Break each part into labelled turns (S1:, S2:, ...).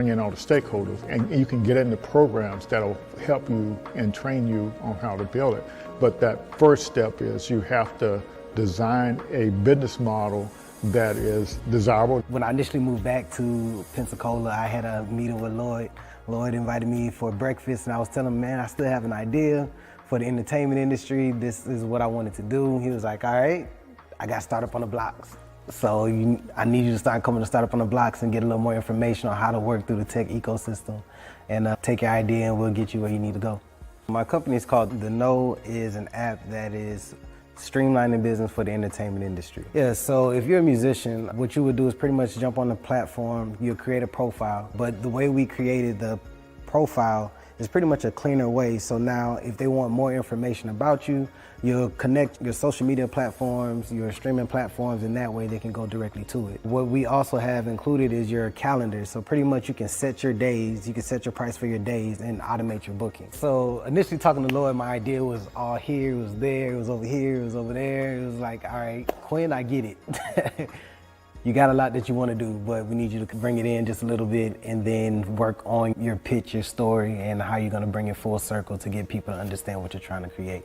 S1: bring in all the stakeholders, and you can get into programs that'll help you and train you on how to build it. But that first step is you have to design a business model that is desirable.
S2: When I initially moved back to Pensacola, I had a meeting with Lloyd. Lloyd invited me for breakfast, and I was telling him, man, I still have an idea for the entertainment industry. This is what I wanted to do. He was like, all right, I got Startup on the Blocks. So I need you to start coming to Startup on the Blocks and get a little more information on how to work through the tech ecosystem, and take your idea and we'll get you where you need to go. My company is called The Know, is an app that is streamlining business for the entertainment industry. Yeah, so if you're a musician, what you would do is pretty much jump on the platform, you'll create a profile, but the way we created the profile is pretty much a cleaner way. So now if they want more information about you, you'll connect your social media platforms, your streaming platforms, and that way they can go directly to it. What we also have included is your calendar. So pretty much you can set your days, you can set your price for your days and automate your booking. So initially talking to Lloyd, my idea was all here, it was there, it was over here, it was over there. It was like, all right, Quinn, I get it. You got a lot that you want to do, but we need you to bring it in just a little bit and then work on your pitch, your story, and how you're going to bring it full circle to get people to understand what you're trying to create.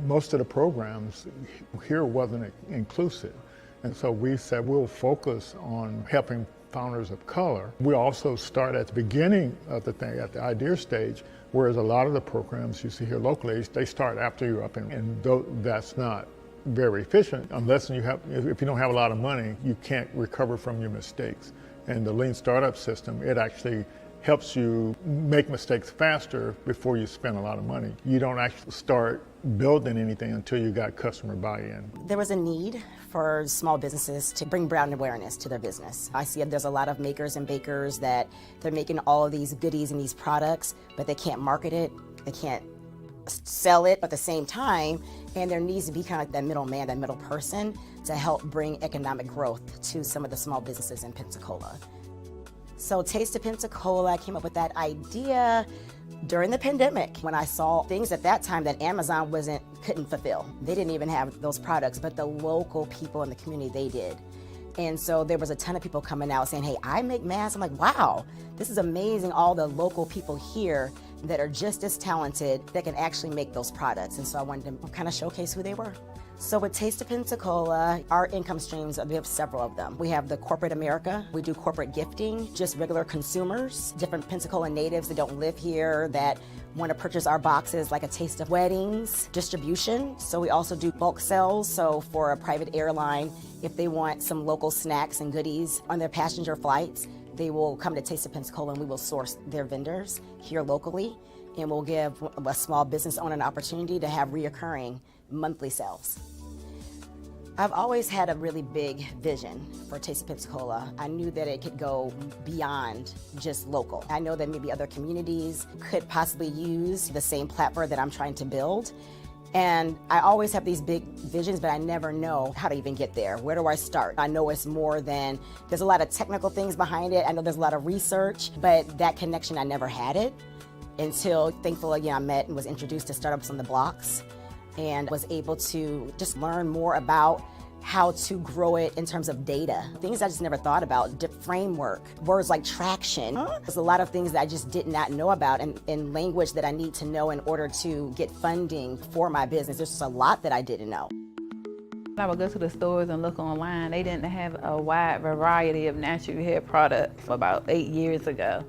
S1: Most of the programs here wasn't inclusive, and so we said we'll focus on helping founders of color. We also start at the beginning of the thing, at the idea stage, whereas a lot of the programs you see here locally, they start after you're up, and that's not very efficient unless you have, if you don't have a lot of money, you can't recover from your mistakes. And the lean startup system, it actually helps you make mistakes faster before you spend a lot of money. You don't actually start building anything until you got customer buy-in.
S3: There was a need for small businesses to bring brand awareness to their business. I see there's a lot of makers and bakers that they're making all of these goodies and these products, but they can't market it, they can't sell it at the same time, and there needs to be kind of like that middleman, that middle person to help bring economic growth to some of the small businesses in Pensacola. So Taste of Pensacola, I came up with that idea during the pandemic when I saw things at that time that Amazon couldn't fulfill. They didn't even have those products, but the local people in the community, they did. And so there was a ton of people coming out saying, hey, I make masks. I'm like, wow, this is amazing. All the local people here that are just as talented that can actually make those products. And so I wanted to kind of showcase who they were. So with Taste of Pensacola, our income streams, we have several of them. We have the corporate America. We do corporate gifting, just regular consumers, different Pensacola natives that don't live here that want to purchase our boxes, like a taste of weddings, distribution. So we also do bulk sales. So for a private airline, if they want some local snacks and goodies on their passenger flights, they will come to Taste of Pensacola and we will source their vendors here locally. And we'll give a small business owner an opportunity to have reoccurring monthly sales. I've always had a really big vision for Taste of Pensacola. I knew that it could go beyond just local. I know that maybe other communities could possibly use the same platform that I'm trying to build. And I always have these big visions, but I never know how to even get there. Where do I start? I know it's more than, there's a lot of technical things behind it. I know there's a lot of research, but that connection, I never had it until, thankfully, I met and was introduced to Startups on the Blocks and was able to just learn more about how to grow it in terms of data. Things I just never thought about, framework, words like traction. There's a lot of things that I just did not know about and language that I need to know in order to get funding for my business. There's just a lot that I didn't know.
S4: I would go to the stores and look online. They didn't have a wide variety of natural hair products about 8 years ago.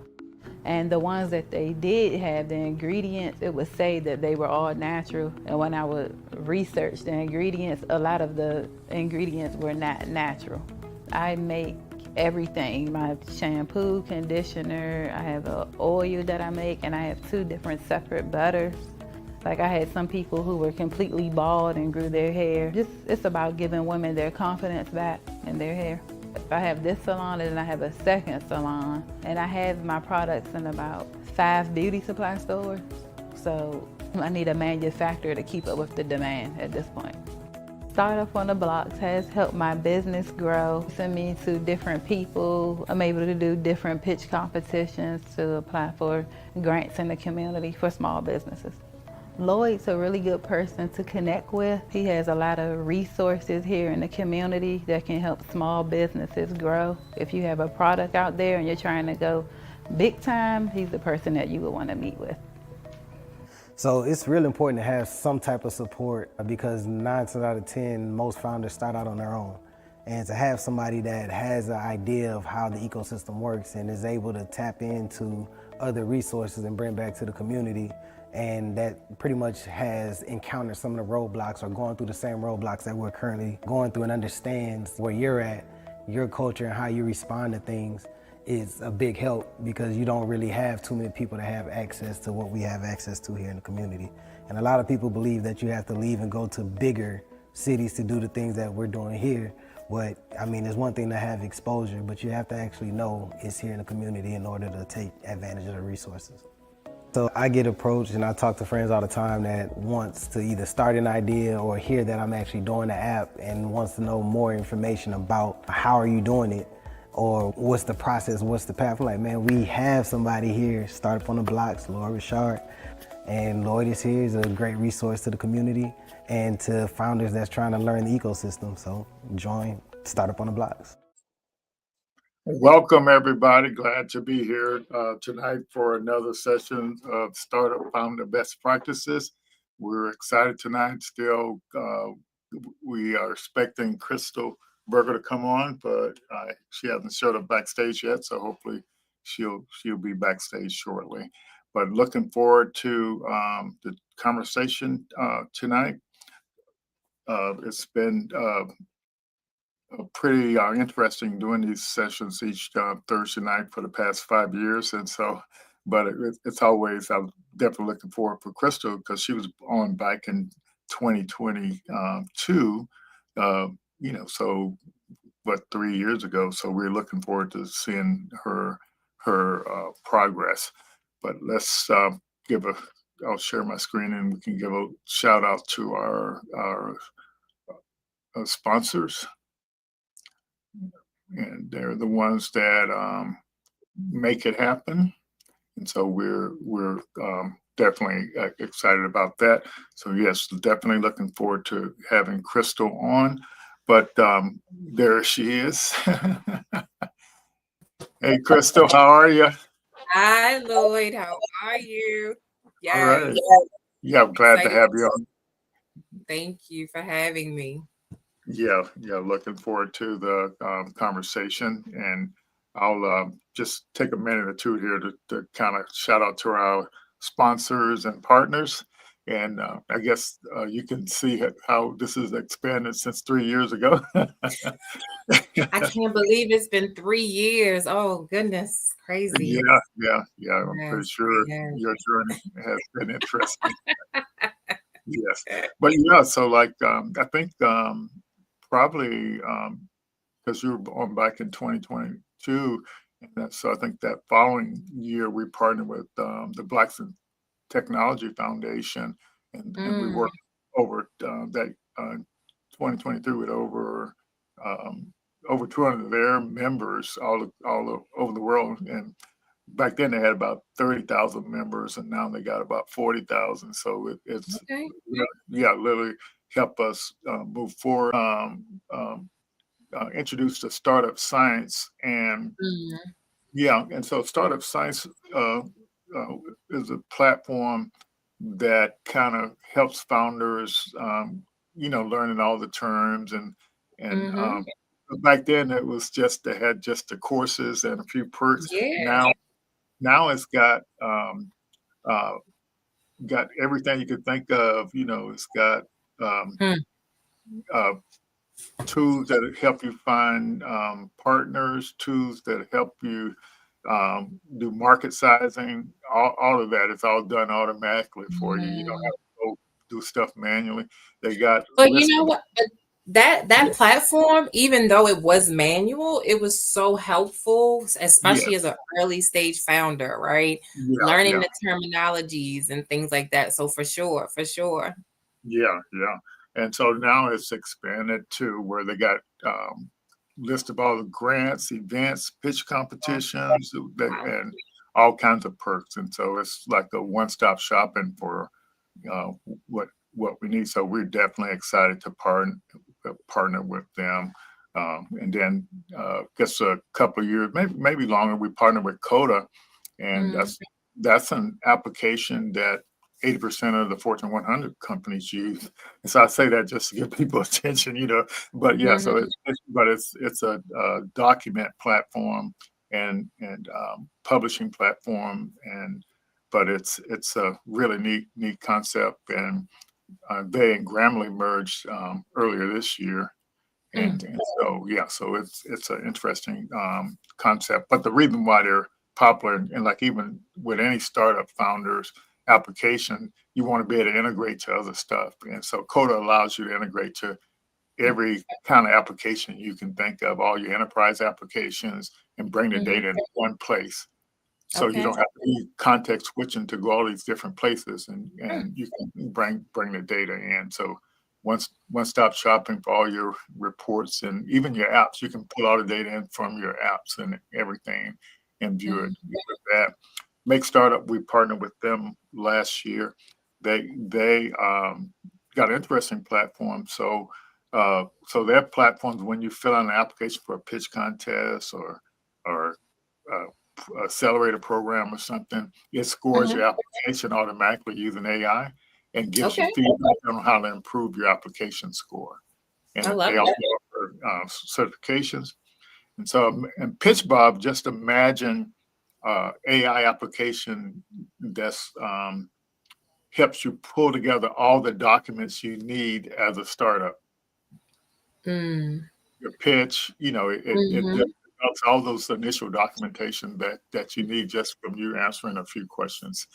S4: And the ones that they did have, the ingredients, it would say that they were all natural. And when I would research the ingredients, a lot of the ingredients were not natural. I make everything, my shampoo, conditioner, I have an oil that I make, and I have 2 different separate butters. Like I had some people who were completely bald and grew their hair. It's about giving women their confidence back in their hair. I have this salon and then I have a second salon, and I have my products in about 5 beauty supply stores. So I need a manufacturer to keep up with the demand at this point. Startup on the Blocks has helped my business grow, send me to different people. I'm able to do different pitch competitions to apply for grants in the community for small businesses. Lloyd's a really good person to connect with. He has a lot of resources here in the community that can help small businesses grow. If you have a product out there and you're trying to go big time, he's the person that you would want to meet with.
S2: So it's really important to have some type of support because 9 times out of 10, most founders start out on their own. And to have somebody that has an idea of how the ecosystem works and is able to tap into other resources and bring back to the community, and that pretty much has encountered some of the roadblocks or going through the same roadblocks that we're currently going through and understands where you're at, your culture and how you respond to things, is a big help because you don't really have too many people that have access to what we have access to here in the community. And a lot of people believe that you have to leave and go to bigger cities to do the things that we're doing here. But I mean, it's one thing to have exposure, but you have to actually know it's here in the community in order to take advantage of the resources. So I get approached and I talk to friends all the time that wants to either start an idea or hear that I'm actually doing the app and wants to know more information about how are you doing it or what's the process, what's the path. I'm like, man, we have somebody here, Startup on the Blocks, Lloyd Richard. And Lloyd is here, he's a great resource to the community and to founders that's trying to learn the ecosystem. So join Startup on the Blocks.
S1: Welcome, everybody. Glad to be here tonight for another session of Startup Founder Best Practices. We're excited tonight. Still, we are expecting Crystal Berger to come on, but she hasn't showed up backstage yet, so hopefully she'll be backstage shortly. But looking forward to the conversation tonight. It's been pretty interesting doing these sessions each Thursday night for the past 5 years. And so, but it's always, I'm definitely looking forward for Crystal because she was on back in 2022, so what, 3 years ago. So we're looking forward to seeing her progress. But let's I'll share my screen and we can give a shout out to our sponsors. And they're the ones that make it happen. And so we're definitely excited about that. So yes, definitely looking forward to having Crystal on. But there she is. Hey, Crystal, how are you?
S5: Hi, Lloyd. How are you?
S1: All right. Yeah, I'm glad to have you on.
S5: Thank you for having me.
S1: Yeah, looking forward to the conversation. And I'll just take a minute or two here to kind of shout out to our sponsors and partners. And I guess you can see how this has expanded since 3 years ago.
S5: I can't believe it's been 3 years. Oh, goodness. Crazy.
S1: Yeah. I'm pretty sure your journey has been interesting. Yes. But yeah, so like I think probably because you were on back in 2022. And so I think that following year we partnered with the Blacks in Technology Foundation, and we worked over that 2023 with over 200 of their members all over the world. And back then they had about 30,000 members, and now they got about 40,000. So it's
S5: okay.
S1: Literally help us move forward. Introduced to startup science, and and so startup science is a platform that kind of helps founders, learning all the terms and back then it was just they had just the courses and a few perks.
S5: Yeah.
S1: Now it's got everything you could think of. It's got tools that help you find partners, tools that help you do market sizing. All of that is all done automatically for you. You don't have to go do stuff manually. They got.
S5: But you know what? That platform, even though it was manual, it was so helpful, especially as an early stage founder, right? Learning the terminologies and things like that. So for sure.
S1: Yeah. And so now it's expanded to where they got list of all the grants, events, pitch competitions, and all kinds of perks. And so it's like a one-stop shopping for what we need. So we're definitely excited to partner with them. And then just a couple of years, maybe longer, we partnered with Coda, and that's an application that 80% of the Fortune 100 companies use. And so I say that just to give people attention, But yeah, so it's a document platform and publishing platform, but it's a really neat concept, and they and Grammarly merged earlier this year. And so yeah, so it's an interesting concept. But the reason why they're popular, and like even with any startup founders application, you want to be able to integrate to other stuff. And so Coda allows you to integrate to every kind of application you can think of, all your enterprise applications, and bring the data in one place. So you don't have to be context switching to go all these different places, and you can bring the data in. So one-stop shopping for all your reports and even your apps. You can pull all the data in from your apps and everything and view it with that. Make Startup, we partnered with them last year. They got an interesting platform. So their platforms, when you fill out an application for a pitch contest or accelerator program or something, it scores your application automatically using AI and gives you feedback on how to improve your application score. And they also offer certifications. And so, and Pitch Bob, just imagine AI application that's helps you pull together all the documents you need as a startup. Your pitch, it develops all those initial documentation that you need just from you answering a few questions.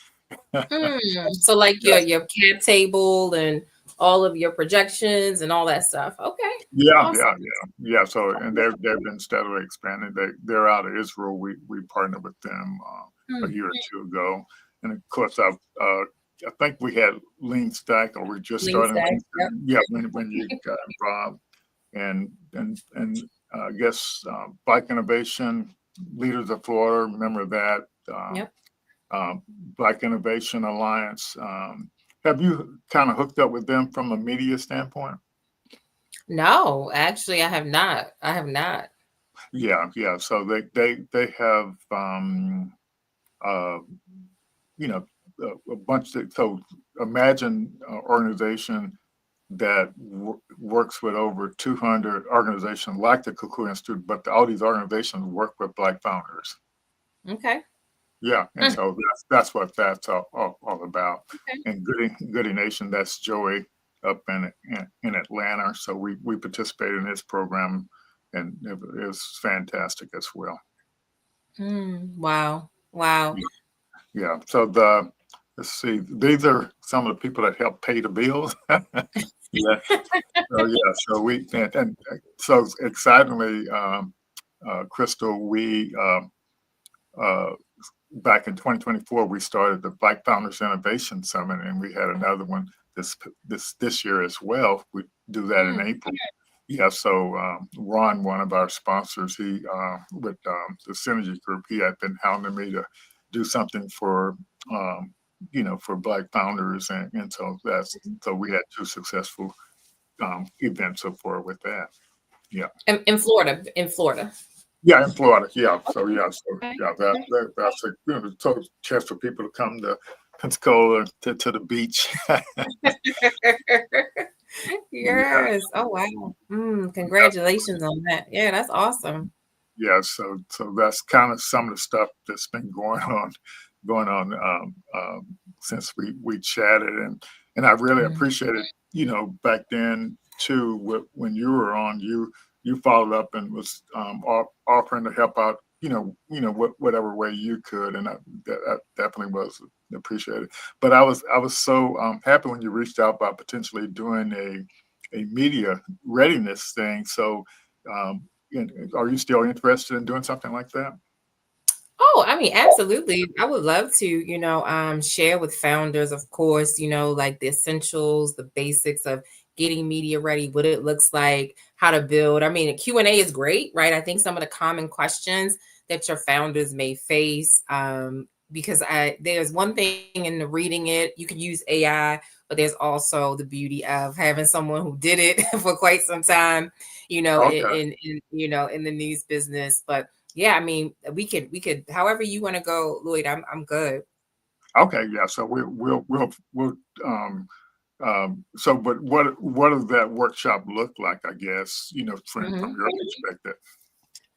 S5: So like your cap table and all of your projections and all that stuff. Okay.
S1: Yeah,
S5: Awesome.
S1: yeah. So, and they've been steadily expanding. They're out of Israel. We partnered with them a year or two ago, and of course, I think we had Lean Stack, or we're just starting. Yeah, when you got involved, and I guess Bike Innovation, Leaders of Florida. Remember that? Black Innovation Alliance. Have you kind of hooked up with them from a media standpoint?
S5: No, actually, I have not.
S1: Yeah. So they have a bunch of, so imagine an organization that works with over 200 organizations like the Cocoon Institute, but all these organizations work with Black founders.
S5: Okay.
S1: Yeah, and so that's what that's all about. And Goody Nation, that's Joey up in Atlanta. So we participated in his program, and it was fantastic as well.
S5: Wow.
S1: Yeah. So let's see, these are some of the people that help pay the bills. Yeah. So we and so excitingly, Crystal, we back in 2024, we started the Black Founders Innovation Summit, and we had another one this year as well. We do that in April. Yeah, so Ron, one of our sponsors, he with the Synergy Group, he had been hounding me to do something for for Black founders, and so so we had 2 successful events so far with that. Yeah.
S5: In Florida.
S1: Yeah, in Florida. Yeah. So that's a total chance for people to come to Pensacola to the beach.
S5: Yes. Oh wow. Congratulations on that. Yeah, that's awesome.
S1: Yeah. So that's kind of some of the stuff that's been going on since we chatted, and I really appreciated back then too when you were on, you followed up and was offering to help out, whatever way you could, and that definitely was appreciated. But I was so happy when you reached out about potentially doing a media readiness thing. So, are you still interested in doing something like that?
S5: Oh, I mean, absolutely. I would love to, share with founders, of course, like the essentials, the basics of getting media ready, what it looks like, how to build. I mean, a Q&A is great, right? I think some of the common questions that your founders may face, because there's one thing in the reading it, you can use AI, but there's also the beauty of having someone who did it for quite some time, in the news business. But yeah, I mean, we could, however you want to go, Lloyd. I'm good.
S1: Okay, yeah. So we'll so, but what does that workshop look like? I guess from
S5: Mhm.
S1: your perspective.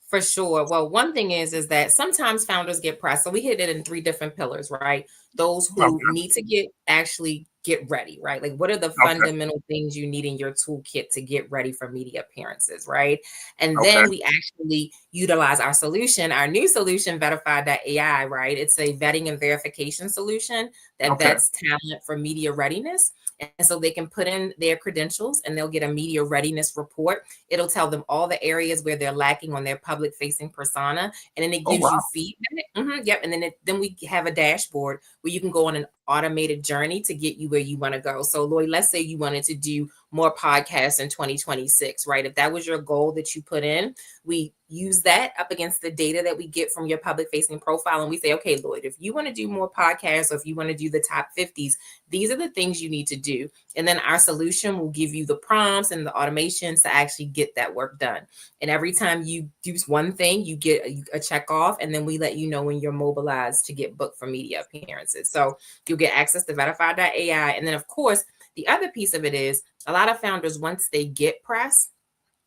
S5: For sure. Well, one thing is that sometimes founders get pressed. So we hit it in three different pillars, right? Those who
S1: Okay,
S5: need to actually get ready, right? Like what are the
S1: okay,
S5: fundamental things you need in your toolkit to get ready for media appearances, right? And
S1: okay,
S5: then we actually utilize our solution, our new solution, Verify.ai, right? It's a vetting and verification solution that
S1: okay.
S5: vets talent for media readiness. And so they can put in their credentials and they'll get a media readiness report. It'll tell them all the areas where they're lacking on their public facing persona. And then it
S1: Oh
S5: gives you
S1: wow.
S5: feedback. Yep. And then we have a dashboard where you can go on an automated journey to get you where you want to go. So Lloyd, let's say you wanted to do more podcasts in 2026, right? If that was your goal that you put in, we use that up against the data that we get from your public facing profile. And we say, okay, Lloyd, if you want to do more podcasts or if you want to do the top 50s, these are the things you need to do. And then our solution will give you the prompts and the automations to actually get that work done. And every time you do one thing, you get a check off, and then we let you know when you're mobilized to get booked for media appearances. So you'll get access to Verify.ai. And then, of course, the other piece of it is a lot of founders, once they get press,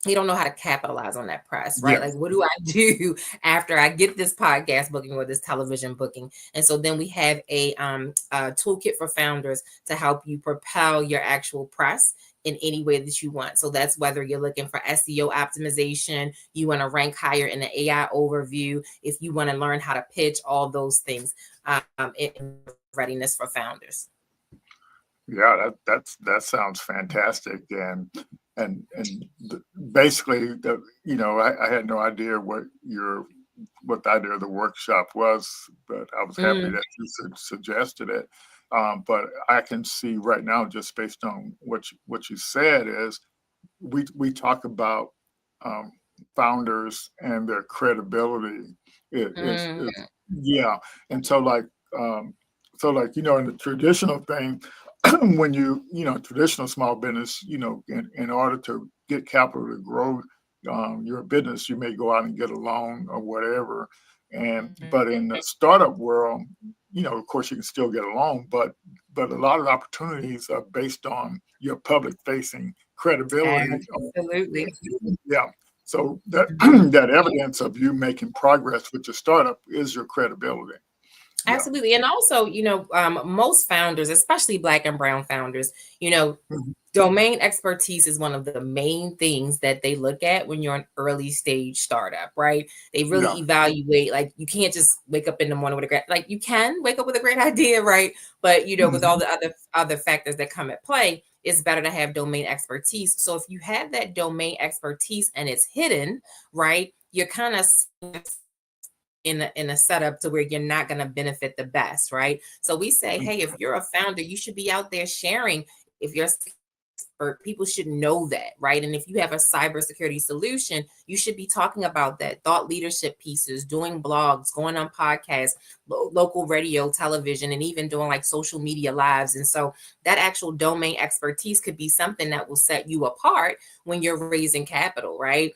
S5: you don't know how to capitalize on that press, right?
S1: Yeah,
S5: Like, what do I do after I get this podcast booking or this television booking? And so then we have a toolkit for founders to help you propel your actual press in any way that you want. So that's whether you're looking for SEO optimization, you want to rank higher in the AI overview, if you want to learn how to pitch, all those things in readiness for founders.
S1: yeah. That sounds fantastic. Basically, I had no idea what the idea of the workshop was, but I was happy that you suggested it. But I can see right now, just based on what you said, is we talk about um, founders and their credibility. Is yeah, and um, in the traditional thing, when traditional small business, in order to get capital to grow your business, you may go out and get a loan or whatever. But in the startup world, of course, you can still get a loan, but a lot of opportunities are based on your public facing credibility.
S5: Absolutely.
S1: Yeah. So that that evidence of you making progress with your startup is your credibility. Yeah.
S5: Absolutely. And also, most founders, especially Black and Brown founders,
S1: Mhm.
S5: domain expertise is one of the main things that they look at when you're an early stage startup, right? They really
S1: Yeah.
S5: evaluate, like, you can't just wake up in the morning with you can wake up with a great idea, right? But, with all
S1: Mhm.
S5: the other factors that come at play, it's better to have domain expertise. So if you have that domain expertise and it's hidden, right, you're kind of in a setup to where you're not going to benefit the best, right? So we say, hey, if you're a founder, you should be out there sharing. If you're or people should know that, right? And if you have a cybersecurity solution, you should be talking about that, thought leadership pieces, doing blogs, going on podcasts, local radio, television, and even doing like social media lives. And so that actual domain expertise could be something that will set you apart when you're raising capital, right?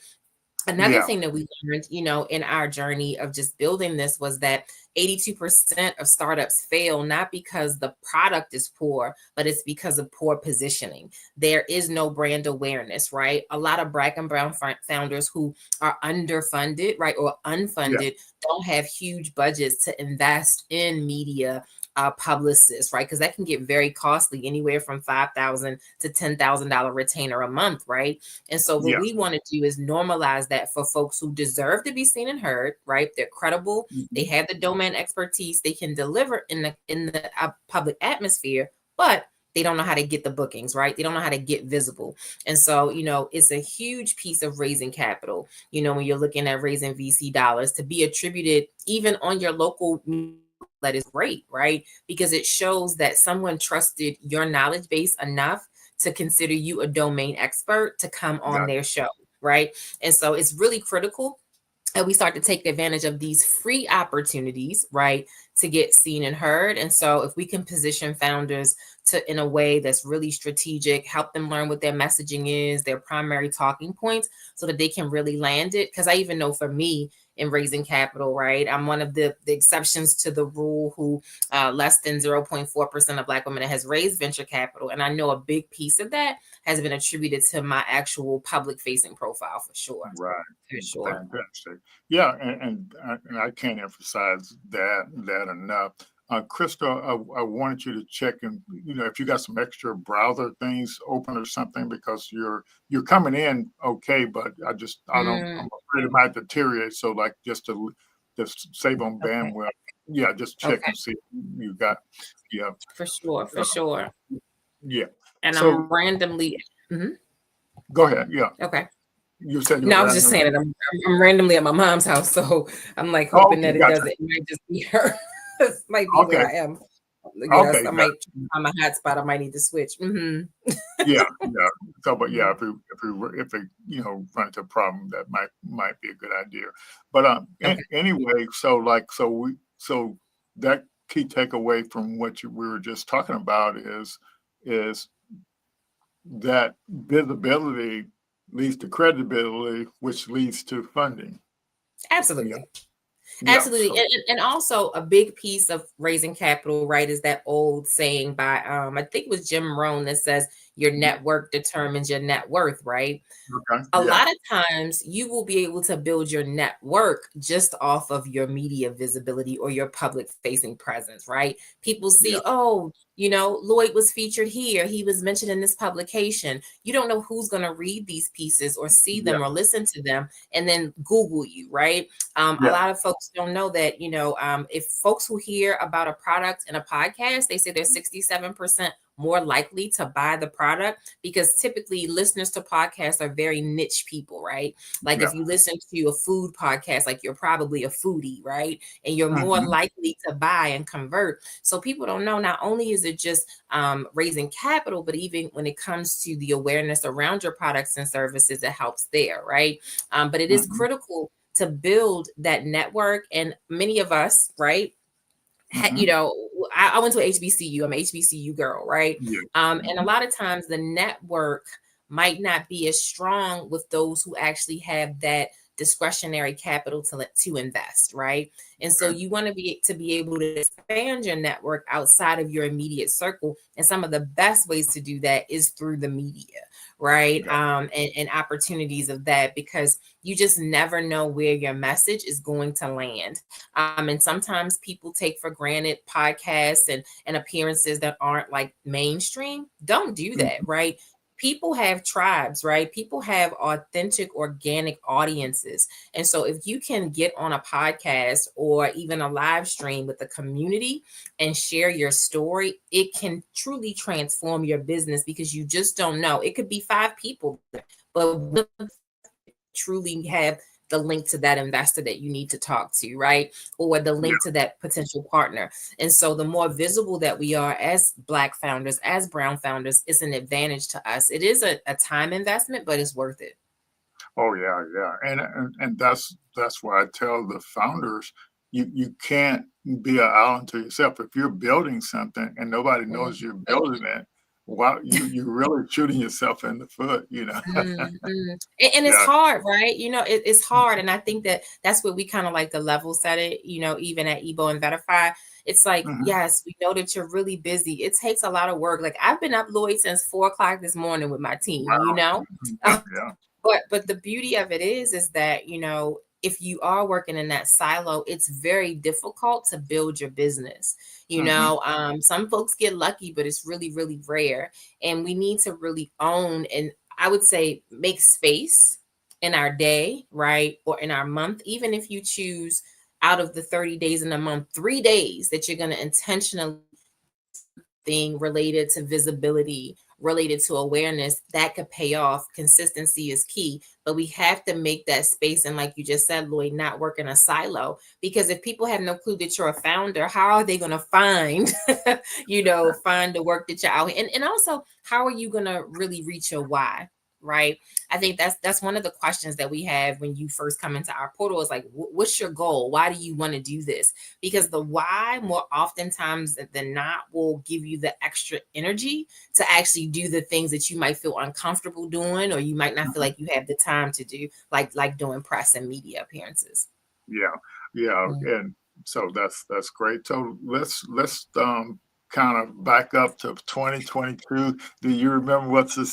S5: Another
S1: Yeah.
S5: thing that we learned, in our journey of just building this was that 82% of startups fail not because the product is poor, but it's because of poor positioning. There is no brand awareness, right? A lot of Black and Brown founders who are underfunded, right, or
S1: Yeah.
S5: unfunded don't have huge budgets to invest in media publicists, right? Because that can get very costly, anywhere from $5,000 to $10,000 retainer a month, right? And so what
S1: Yeah.
S5: we want to do is normalize that for folks who deserve to be seen and heard, right? They're credible, they
S1: Mhm.
S5: have the domain expertise, they can deliver in the public atmosphere, but they don't know how to get the bookings, right? They don't know how to get visible. And so, it's a huge piece of raising capital, when you're looking at raising VC dollars to be attributed even on your local, that is great, right? Because it shows that someone trusted your knowledge base enough to consider you a domain expert to come on
S1: Got
S5: their show, right? And so it's really critical that we start to take advantage of these free opportunities, right, to get seen and heard. And so if we can position founders to in a way that's really strategic, help them learn what their messaging is, their primary talking points, so that they can really land it. Because I even know for me, in raising capital, right? I'm one of the exceptions to the rule who less than 0.4% of Black women has raised venture capital. And I know a big piece of that has been attributed to my actual public facing profile for sure.
S1: Right.
S5: For sure.
S1: Fantastic. Yeah, and I can't emphasize that enough. Crystal, I wanted you to check and if you got some extra browser things open or something, because you're coming in okay, but I'm afraid it might deteriorate. So like just save on bandwidth. Yeah, just check and see if you got
S5: For sure.
S1: Yeah.
S5: And
S1: so
S5: I'm randomly
S1: go ahead. Yeah.
S5: Okay.
S1: You said
S5: no, I was just saying that I'm randomly at my mom's house, so I'm like hoping that it doesn't. It might just be her. It might be where I am. Yes, I might find my hotspot. I might need to switch.
S1: Yeah. So, but yeah, if we run into a problem, that might be a good idea. But anyway, so that key takeaway from what we were just talking about is that visibility leads to credibility, which leads to funding.
S5: Absolutely. Absolutely. And also a big piece of raising capital, right, is that old saying by I think it was Jim Rohn that says your network determines your net worth, right? A lot of times you will be able to build your network just off of your media visibility or your public facing presence, right? People see, Lloyd was featured here. He was mentioned in this publication. You don't know who's going to read these pieces or see them or listen to them and then Google you, right? A lot of folks don't know that, if folks who hear about a product in a podcast, they say they're 67% more likely to buy the product, because typically listeners to podcasts are very niche people, right? Like if you listen to a food podcast, like you're probably a foodie, right? And you're more likely to buy and convert. So people don't know, not only is it just raising capital, but even when it comes to the awareness around your products and services, it helps there, right? But it is critical to build that network. And many of us, right? I went to HBCU. I'm an HBCU girl, right? And a lot of times the network might not be as strong with those who actually have that discretionary capital to invest, right? And so you want to be able to expand your network outside of your immediate circle. And some of the best ways to do that is through the media, right? And opportunities of that, because you just never know where your message is going to land. And sometimes people take for granted podcasts and appearances that aren't like mainstream. Don't do that, right? People have tribes, right? People have authentic, organic audiences. And so if you can get on a podcast or even a live stream with the community and share your story, it can truly transform your business, because you just don't know. It could be 5 people, but truly have the link to that investor that you need to talk to, right? Or the link to that potential partner. And so the more visible that we are as Black founders, as brown founders, it's an advantage to us. It is a time investment, but it's worth it.
S1: Oh yeah. And that's why I tell the founders, you can't be an island to yourself. If you're building something and nobody knows you're building it, wow, you're really shooting yourself in the foot,
S5: And it's hard, right? It's hard. And I think that's where we kind of like the level set it, even at Ebo and Verify. It's like, yes, we know that you're really busy. It takes a lot of work. Like I've been up, Lloyd, since 4:00 this morning with my team, But the beauty of it is that, if you are working in that silo, it's very difficult to build your business. Some folks get lucky, but it's really, really rare. And we need to really own, and I would say make space in our day, right? Or in our month, even if you choose out of the 30 days in a month, 3 days that you're going to intentionally thing related to visibility, related to awareness, that could pay off. Consistency is key, but we have to make that space. And like you just said, Lloyd, not work in a silo, because if people have no clue that you're a founder, how are they going to find, find the work that you're out here? And also, how are you going to really reach your why? Right. I think that's one of the questions that we have when you first come into our portal is like, what's your goal? Why do you want to do this? Because the why, more oftentimes than not, will give you the extra energy to actually do the things that you might feel uncomfortable doing, or you might not feel like you have the time to do, like doing press and media appearances.
S1: Yeah, yeah, and so that's great. So let's kind of back up to 2022. Do you remember what's the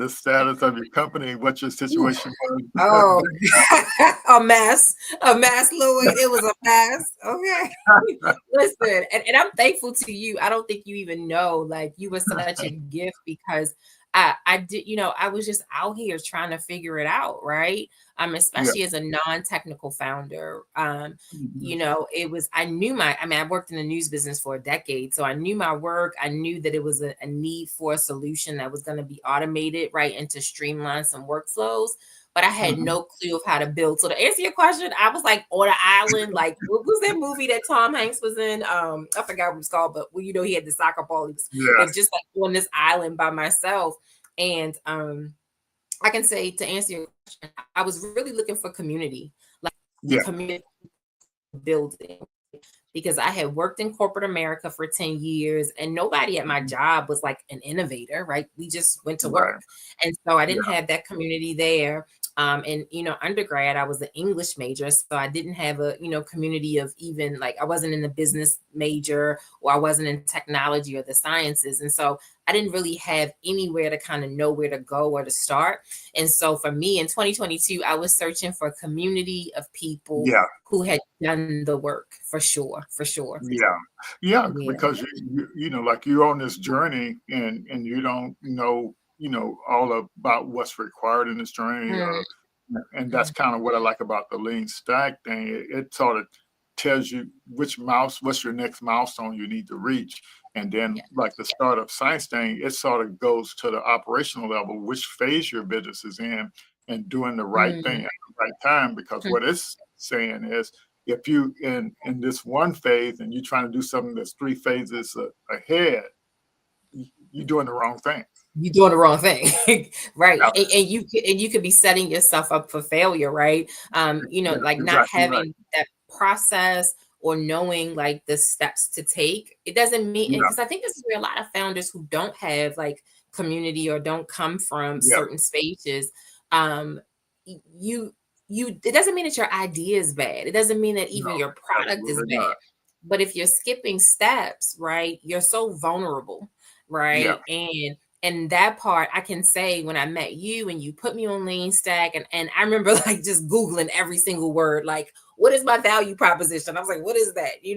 S1: status of your company? What your
S5: Ooh.
S1: situation was?
S5: Oh, a mess, Louis. It was a mess. Okay. Listen, and I'm thankful to you. I don't think you even know, like, you were such a gift because I did, I was just out here trying to figure it out, right?
S1: Yeah.
S5: Especially as a non-technical founder.
S1: Mhm.
S5: It was, I worked in the news business for a decade, so I knew my work. I knew that it was a need for a solution that was going to be automated, right, and to streamline some workflows, but I had
S1: Mhm.
S5: no clue of how to build. So to answer your question, I was like on an island. Like, what was that movie that Tom Hanks was in? I forgot what it's called, but he had the soccer ball. But
S1: Yes.
S5: just like on this island by myself. And I can say, to answer your question, I was really looking for community, like
S1: Yeah.
S5: community building, because I had worked in corporate America for 10 years and nobody at my
S1: Mhm.
S5: job was like an innovator, right? We just went to
S1: Right.
S5: work. And so I didn't
S1: Yeah.
S5: have that community there. And undergrad, I was an English major, so I didn't have a community of, even like, I wasn't in the business major, or I wasn't in technology or the sciences, and so I didn't really have anywhere to kind of know where to go or to start. And so for me in 2022, I was searching for a community of people
S1: Yeah.
S5: who had done the work, for sure, for sure.
S1: Yeah. Yeah.
S5: Yeah.
S1: Because like you're on this journey and you don't know, all about what's required in this journey.
S5: Mhm,
S1: And that's kind of what I like about the lean stack thing. It sort of tells you what's your next milestone you need to reach. And then
S5: yeah.
S1: like the startup science thing, it sort of goes to the operational level, which phase your business is in and doing the right thing
S5: Mhm,
S1: at the right time. Because what it's saying is if you in this one phase and you're trying to do something that's three phases ahead, you're doing the wrong thing.
S5: you're doing the wrong thing. Right.
S1: Yeah,
S5: And you could be setting yourself up for failure, right?
S1: yeah,
S5: Like not
S1: exactly right.
S5: having that process or knowing like the steps to take. It doesn't mean,
S1: Yeah,
S5: because I think this is where a lot of founders who don't have like community or don't come from
S1: yeah,
S5: certain spaces, um, you it doesn't mean that your idea is bad. It doesn't mean that
S1: no,
S5: even your product is
S1: absolutely
S5: bad.
S1: not.
S5: But if you're skipping steps, right, you're so vulnerable,
S1: Yeah,
S5: right? And that part I can say, when I met you and you put me on Lean Stack, and I remember like just Googling every single word, like, what is my value proposition? I was like, what is that?
S1: yeah,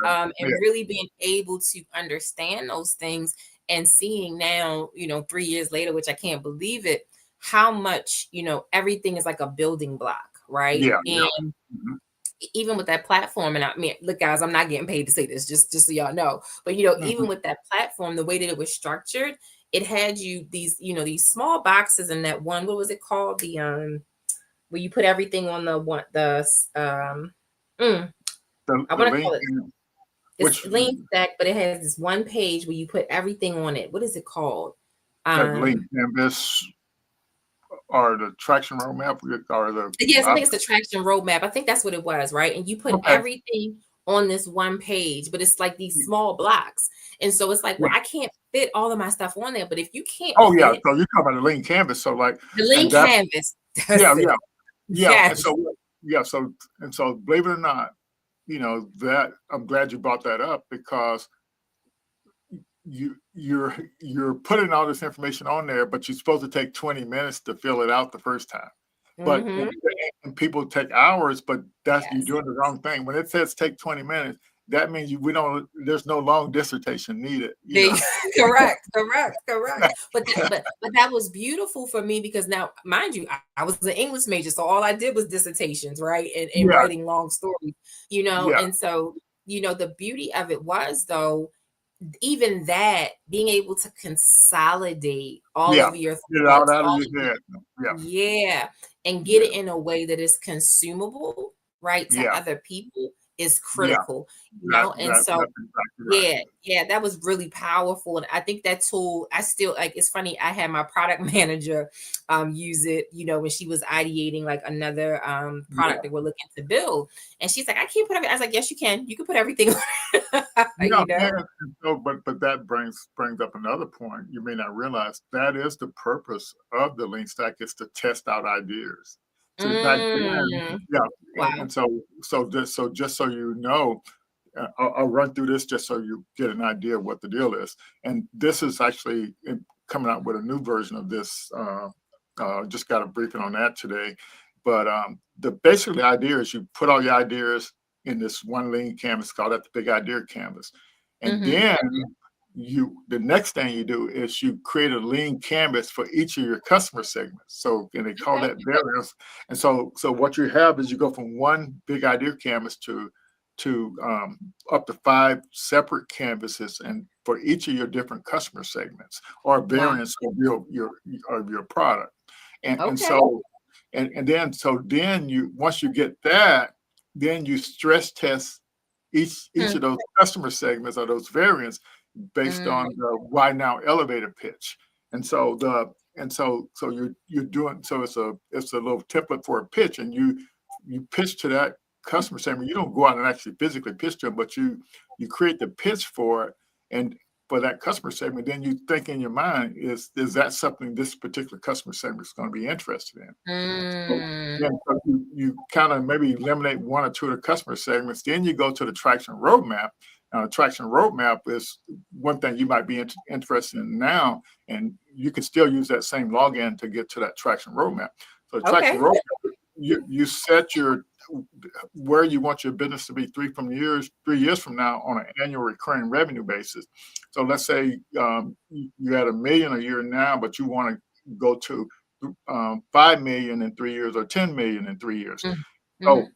S5: And
S1: yeah,
S5: really being able to understand those things, and seeing now, 3 years later, which I can't believe it, how much, everything is like a building block, right?
S1: yeah, yeah.
S5: And
S1: Mhm,
S5: even with that platform, and I mean, look, guys, I'm not getting paid to say this, just so y'all know. But
S1: mhm.
S5: even with that platform, the way that it was structured, it had you these small boxes in that one. What was it called? The where you put everything on the one mm, I
S1: The
S5: want to
S1: link,
S5: call it. It's
S1: which
S5: Lean Stack, but it has this one page where you put everything on it. What is it called?
S1: that link
S5: Um,
S1: canvas or the traction roadmap or the
S5: Yes, I think
S1: op-
S5: it's the traction roadmap. I think that's what it was, right? And you put
S1: okay.
S5: everything on this one page, but it's like these small blocks. And so it's like, well,
S1: Yeah.
S5: I can't fit all of my stuff on there. But if you can't
S1: Oh yeah.
S5: fit
S1: So you're talking about the link canvas. So like,
S5: the
S1: and
S5: lean
S1: that's
S5: canvas,
S1: yeah,
S5: that's
S1: yeah,
S5: it.
S1: yeah. And
S5: Yes.
S1: so yeah, so believe it or not, that I'm glad you brought that up because you're putting all this information on there, but you're supposed to take 20 minutes to fill it out the first time. But
S5: Hmm.
S1: and people take hours, but that's you're
S5: Yes.
S1: doing the wrong thing. When it says take 20 minutes, that means there's no long dissertation needed.
S5: They, correct. But that was beautiful for me, because now, mind you, I was an English major, so all I did was dissertations, right? And
S1: Yeah,
S5: writing long stories,
S1: yeah,
S5: and so, the beauty of it was, though, even that, being able to consolidate all
S1: yeah.
S5: of your
S1: Get it
S5: thoughts,
S1: out of
S5: all
S1: your
S5: of your,
S1: head. Yeah,
S5: yeah, and get
S1: yeah,
S5: it in a way that is consumable, right, to
S1: yeah,
S5: other people, is
S1: yeah.
S5: critical, and
S1: That's
S5: so,
S1: exactly right.
S5: yeah, that was really powerful. And I think that tool, I still like, it's funny, I had my product manager use it, when she was ideating like another
S1: Yeah.
S5: product that we're looking to build. And she's like, I can't put everything. I was like, yes, you can. You can put everything on,
S1: Yeah, and so, but that brings up another point you may not realize. That is the purpose of the lean stack is to test out ideas. So back then,
S5: Mm.
S1: yeah,
S5: Wow.
S1: and so just so you know, I'll run through this just so you get an idea of what the deal is. And this is actually coming out with a new version of this. Just got a briefing on that today. But basically the idea is you put all your ideas in this one lean canvas, called that the big idea canvas. And
S5: Mm-hmm.
S1: then the next thing you do is you create a lean canvas for each of your customer segments. So, and they call
S5: Okay.
S1: that variants. And so what you have is you go from one big idea canvas to up to 5 separate canvases, and for each of your different customer segments or
S5: Wow.
S1: variants of your product. And
S5: Okay.
S1: so then you, once you get that, then you stress test each
S5: Hmm.
S1: of those customer segments or those variants based
S5: Mm.
S1: on the why now elevator pitch. And so you're doing, so it's a little template for a pitch, and you pitch to that customer segment. You don't go out and actually physically pitch to them, but you create the pitch for it, and for that customer segment, then you think in your mind, is that something this particular customer segment is going to be interested in? So
S5: Mm.
S1: then you kind of maybe eliminate one or two of the customer segments. Then you go to the traction roadmap. Now, the traction roadmap is one thing you might be interested in now, and you can still use that same login to get to that traction roadmap. So the traction
S5: Okay.
S1: roadmap, you set your where you want your business to be 3 years from now on an annual recurring revenue basis. So let's say you had $1 million a year now, but you want to go to 5 million in 3 years or 10 million in 3 years.
S5: Mm-hmm.
S1: So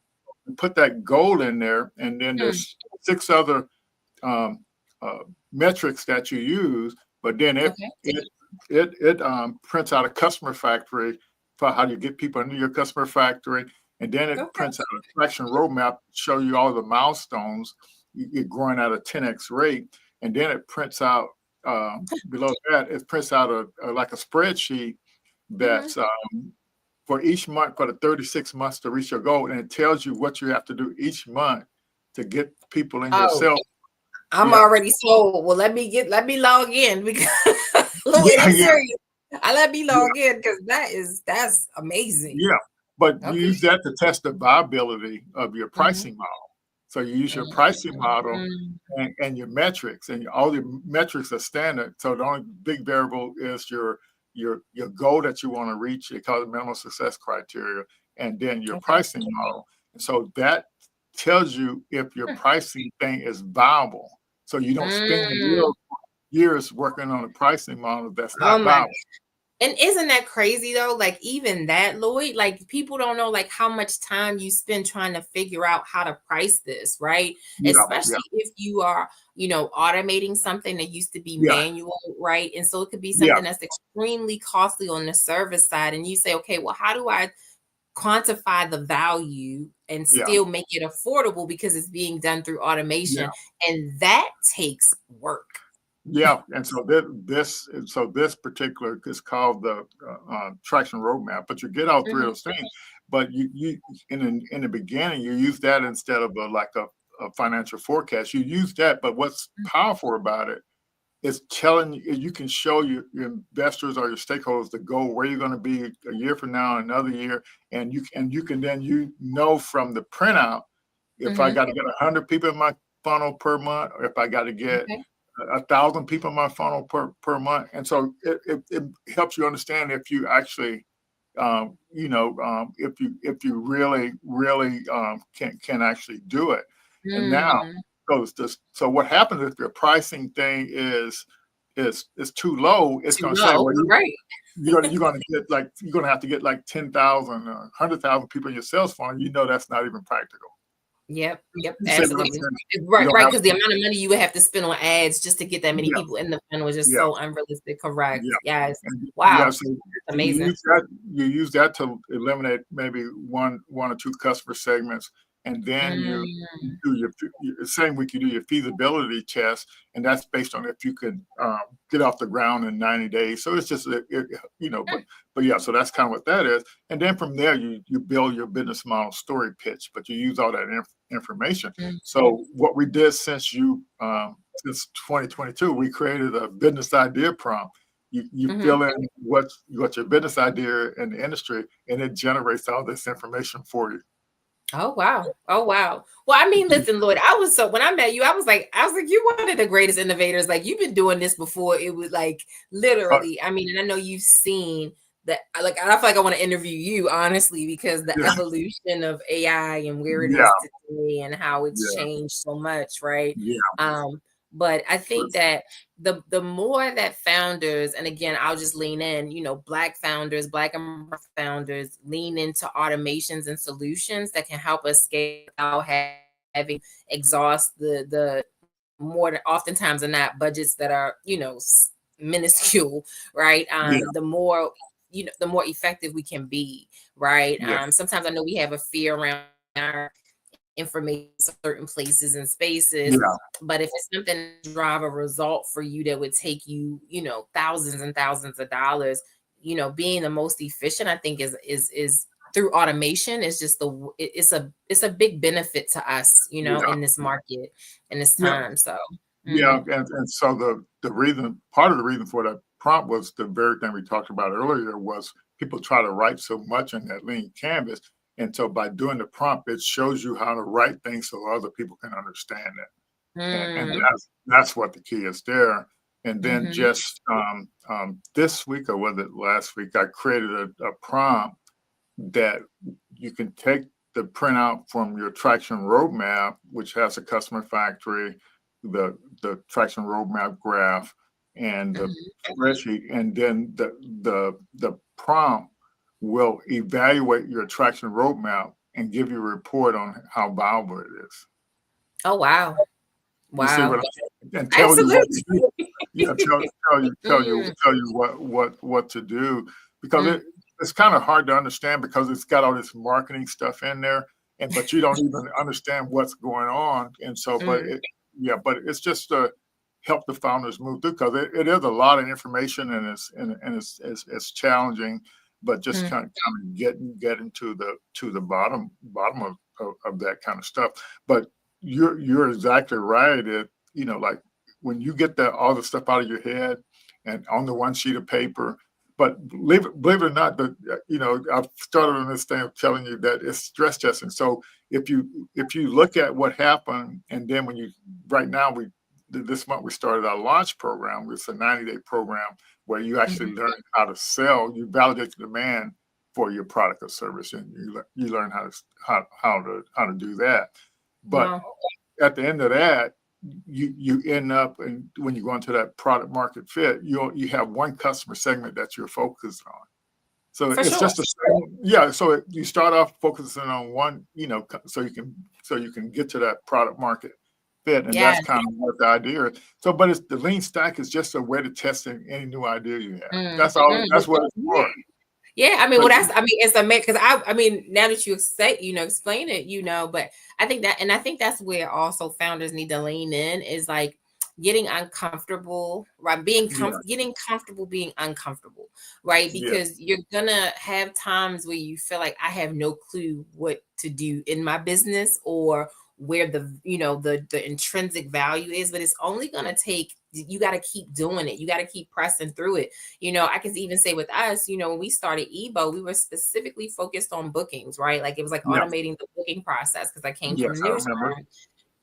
S1: you put that goal in there, and then
S5: Mm.
S1: there's 6 other metrics that you use, but then
S5: Okay.
S1: it prints out a customer factory for how you get people into your customer factory, and then it
S5: Okay.
S1: prints out a traction roadmap to show you all the milestones you're growing at a 10x rate, and then it prints out below that, it prints out like a spreadsheet
S5: Mm-hmm.
S1: that's for each month for the 36 months to reach your goal, and it tells you what you have to do each month to get people in your
S5: Oh,
S1: sales.
S5: I'm
S1: Yeah,
S5: already sold. Well, let me log in because Louis,
S1: yeah,
S5: I'm
S1: yeah,
S5: serious. Let me
S1: yeah,
S5: log in because that's amazing.
S1: yeah. But you
S5: Okay.
S1: use that to test the viability of your
S5: Mm-hmm.
S1: pricing model. So you use your pricing model and your metrics, and all the metrics are standard. So the only big variable is your goal that you want to reach. They call it minimum success criteria, and then your
S5: Okay.
S1: pricing model. And so that tells you if your pricing thing is viable. So you don't spend
S5: Mm.
S1: years working on a pricing model that's
S5: Oh
S1: not
S5: my.
S1: viable.
S5: And isn't that crazy though? Like even that, Lloyd, like people don't know like how much time you spend trying to figure out how to price this, right?
S1: Yeah, yeah,
S5: Especially if you are, automating something that used to be
S1: yeah,
S5: manual, right? And so it could be
S1: yeah,
S5: something that's extremely costly on the service side. And you say, okay, well, how do I quantify the value and
S1: yeah,
S5: still make it affordable because it's being done through
S1: yeah.
S5: automation? And that takes work.
S1: Yeah, and so this particular is called the traction roadmap. But you get all three of
S5: Mhm.
S1: those things. But you in the beginning you use that instead of a financial forecast. You use that, but what's powerful about it is telling you can show your investors or your stakeholders the goal where you're going to be a year from now, another year, and you can then from the printout if I
S5: Mhm.
S1: got to get 100 people in my funnel per month, or if I got to get
S5: Okay.
S1: 1,000 people in my funnel per month. And so it helps you understand if you actually, if you really can actually do it. And now,
S5: Mm.
S1: so what happens if your pricing thing is too low? It's
S5: Too
S1: going to say,
S5: low,
S1: well,
S5: right?
S1: you're going to have to get like 10,000, 100,000 people in your sales funnel. That's not even practical.
S5: Yep, yep,
S1: You say,
S5: absolutely.
S1: you
S5: Right,
S1: don't
S5: right,
S1: have,
S5: because the amount of money you would have to spend on ads just to get that many
S1: yeah,
S5: people in the funnel is just
S1: yeah.
S5: so unrealistic. Correct.
S1: Yeah,
S5: Yes.
S1: and yeah,
S5: Wow.
S1: so
S5: That's
S1: you
S5: amazing.
S1: use that to eliminate maybe one or two customer segments, and then you
S5: Mm.
S1: do same week you do your feasibility test, and that's based on if you could get off the ground in 90 days. So it's just but yeah, so that's kind of what that is, and then from there you build your business model story pitch, but you use all that information.
S5: Mm.
S1: So what we did since 2022, we created a business idea prompt. You fill in what your business idea in the industry, and it generates all this information for you.
S5: Oh wow. Oh wow. Well, I mean, listen, Lloyd, when I met you, I was like, you're one of the greatest innovators. Like you've been doing this before. It was like literally, I mean, and I know you've seen that, like, I feel like I want to interview you honestly, because the
S1: Yeah.
S5: evolution of AI and where it
S1: Yeah.
S5: is today and how it's
S1: Yeah.
S5: changed so much, right?
S1: Yeah.
S5: But I think that the more that founders, and again, I'll just lean in, Black founders, Black and brown founders lean into automations and solutions that can help us scale without having exhaust the more than oftentimes than not budgets that are, minuscule, right?
S1: Yeah.
S5: The more, the more effective we can be, right?
S1: Yeah.
S5: Sometimes I know we have a fear around our information in certain places and spaces,
S1: Yeah.
S5: but if it's something to drive a result for you that would take you, thousands and thousands of dollars, being the most efficient, I think is through automation is just it's a big benefit to us,
S1: Yeah.
S5: in this market, in this time. So
S1: yeah, and so the reason, part of the reason for that prompt was the very thing we talked about earlier, was people try to write so much in that lean canvas. And so by doing the prompt, it shows you how to write things so other people can understand it. And that's what the key is there. And then just this week, or was it last week, I created a prompt that you can take the printout from your traction roadmap, which has a customer factory, the traction roadmap graph, and the spreadsheet, and then the prompt will evaluate your traction roadmap and give you a report on how viable it is.
S5: Oh wow.
S1: You see what I'm saying? And tell
S5: Absolutely.
S1: you what, yeah, tell you what to do, because it's kind of hard to understand because it's got all this marketing stuff in there, but you don't even understand what's going on. And so, but it's just to help the founders move through, because it is a lot of information, and it's challenging, but just kind of getting to the bottom of that kind of stuff. But you're exactly right. Like when you get all the stuff out of your head and on the one sheet of paper. But believe it or not, I've started on this thing of telling you that it's stress testing. So if you look at what happened, and then right now this month we started our launch program. It's a 90-day program where you actually learn how to sell. You validate the demand for your product or service, and you learn how to do that. But at the end of that, you end up, and when you go into that product market fit, you have one customer segment that you're focused on. So it's just so you start off focusing on one, so you can get to that product market fit, and that's kind of what the idea is. So, but it's the lean stack is just a way to test any new idea you have. That's all. That's what it's for.
S5: Yeah, I mean, it's amazing, because I mean, now that you say, explain it, but I think that's where also founders need to lean in, is like getting uncomfortable, right? Getting comfortable being uncomfortable, right? Because you're gonna have times where you feel like I have no clue what to do in my business, or where the intrinsic value is, but it's only gonna take, you got to keep doing it. You got to keep pressing through it. I can even say with us, when we started Ebo, we were specifically focused on bookings, right? Like it was like automating the booking process, because I came from the newsroom.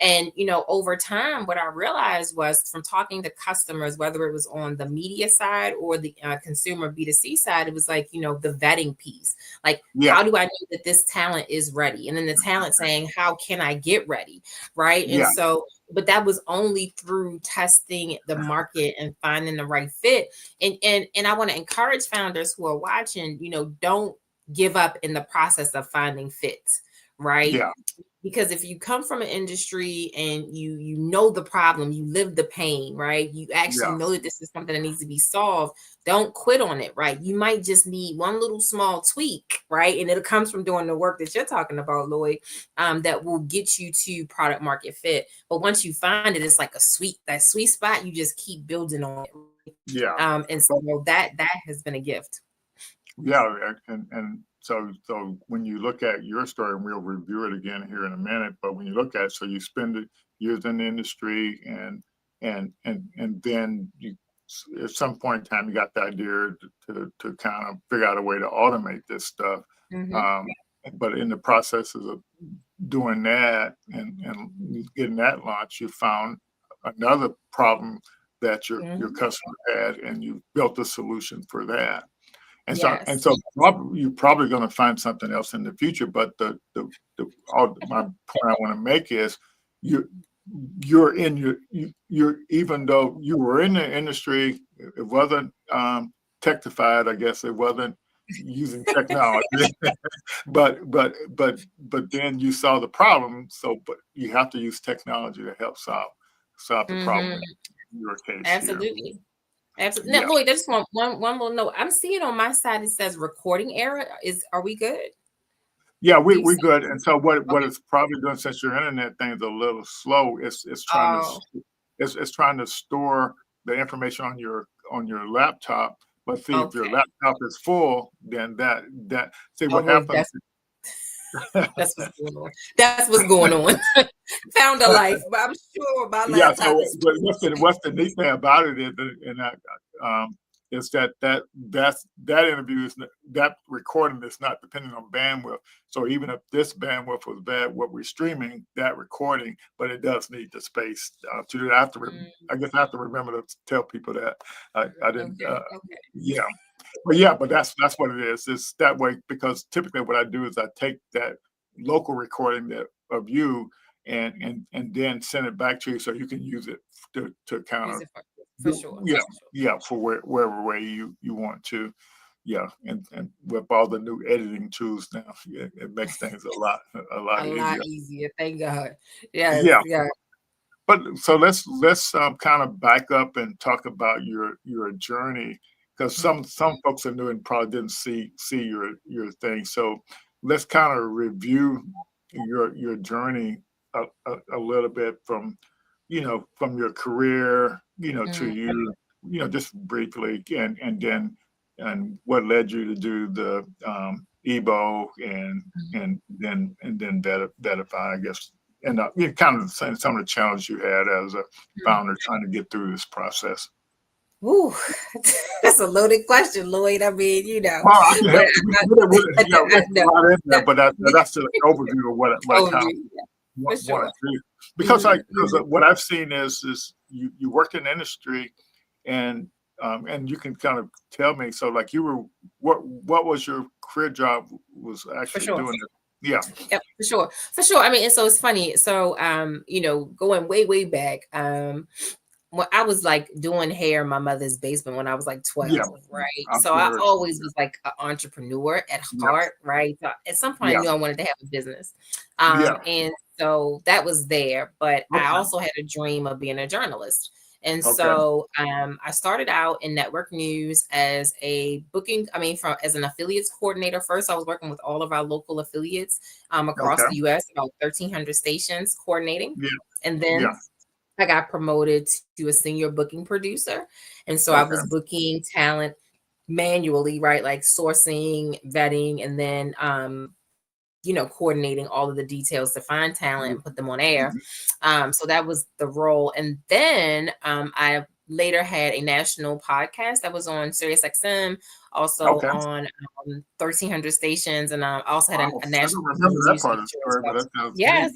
S5: And, over time, what I realized was, from talking to customers, whether it was on the media side or the consumer B2C side, it was like, the vetting piece. Like, how do I know that this talent is ready? And then the talent saying, how can I get ready? Right. And so, but that was only through testing the market and finding the right fit. And I want to encourage founders who are watching, don't give up in the process of finding fits. Right.
S1: Yeah.
S5: Because if you come from an industry and you know the problem, you live the pain, right? You actually know that this is something that needs to be solved. Don't quit on it, right? You might just need one little small tweak, right? And it comes from doing the work that you're talking about, Lloyd, that will get you to product market fit. But once you find it, it's like that sweet spot. You just keep building on it.
S1: Yeah.
S5: And so that has been a gift.
S1: Yeah, and so when you look at your story, and we'll review it again here in a minute, but when you look at, so you spend years in the industry, and then you at some point in time, you got the idea to kind of figure out a way to automate this stuff. But in the processes of doing that and getting that launched, you found another problem that your customer had, and you built a solution for that. And so you're probably going to find something else in the future. But my point I want to make is you're even though you were in the industry, it wasn't technified, I guess. It wasn't using technology, but then you saw the problem. So, but you have to use technology to help solve the problem in your case.
S5: Absolutely. Absolutely. Now, Lloyd, just one little note. I'm seeing on my side it says recording error. Are we good?
S1: Yeah, we're good. And so what it's probably doing, since your internet thing is a little slow, it's trying to store the information on your laptop. But see, if your laptop is full, then that see what happens.
S5: That's what's going on. That's what's going on. Found a life, but I'm sure my laptop is.
S1: But what's the neat thing about it is that interview that recording is not dependent on bandwidth. So even if this bandwidth was bad, what we're streaming, that recording, but it does need the space to do that. I guess I have to remember to tell people that I didn't. Yeah. But that's what it is. It's that way because typically what I do is I take that local recording of you and then send it back to you so you can use it to kind of for wherever way you want to. And with all the new editing tools now, it makes things a lot
S5: easier. Thank God. Yeah.
S1: But so let's kind of back up and talk about your journey. Because some folks are new and probably didn't see your thing. So let's kind of review your journey a little bit from your career, to you, just briefly, and then what led you to do the EBO and then Vetify, I guess, and kind of some of the challenges you had as a founder trying to get through this process.
S5: Ooh, that's a loaded question, Lloyd. I mean,
S1: Well, but that's the overview of what I want to do. Because what I've seen is you worked in the industry, and you can kind of tell me. So, like, you were what was your career job was actually doing? Yeah,
S5: for sure. I mean, and so it's funny. So, going way back, well, I was like doing hair in my mother's basement when I was like 12, right? So I always was like an entrepreneur at heart, right? So at some point I knew I wanted to have a business. And so that was there, but I also had a dream of being a journalist. And so I started out in network news as as an affiliates coordinator. First, I was working with all of our local affiliates across the US, about 1,300 stations coordinating. And then I got promoted to a senior booking producer. And so I was booking talent manually, right? Like sourcing, vetting, and then, coordinating all of the details to find talent and put them on air. So that was the role. And then I later had a national podcast that was on SiriusXM, also on 1,300 stations. And I also had a national.
S1: I remember that part of the story,
S5: yes.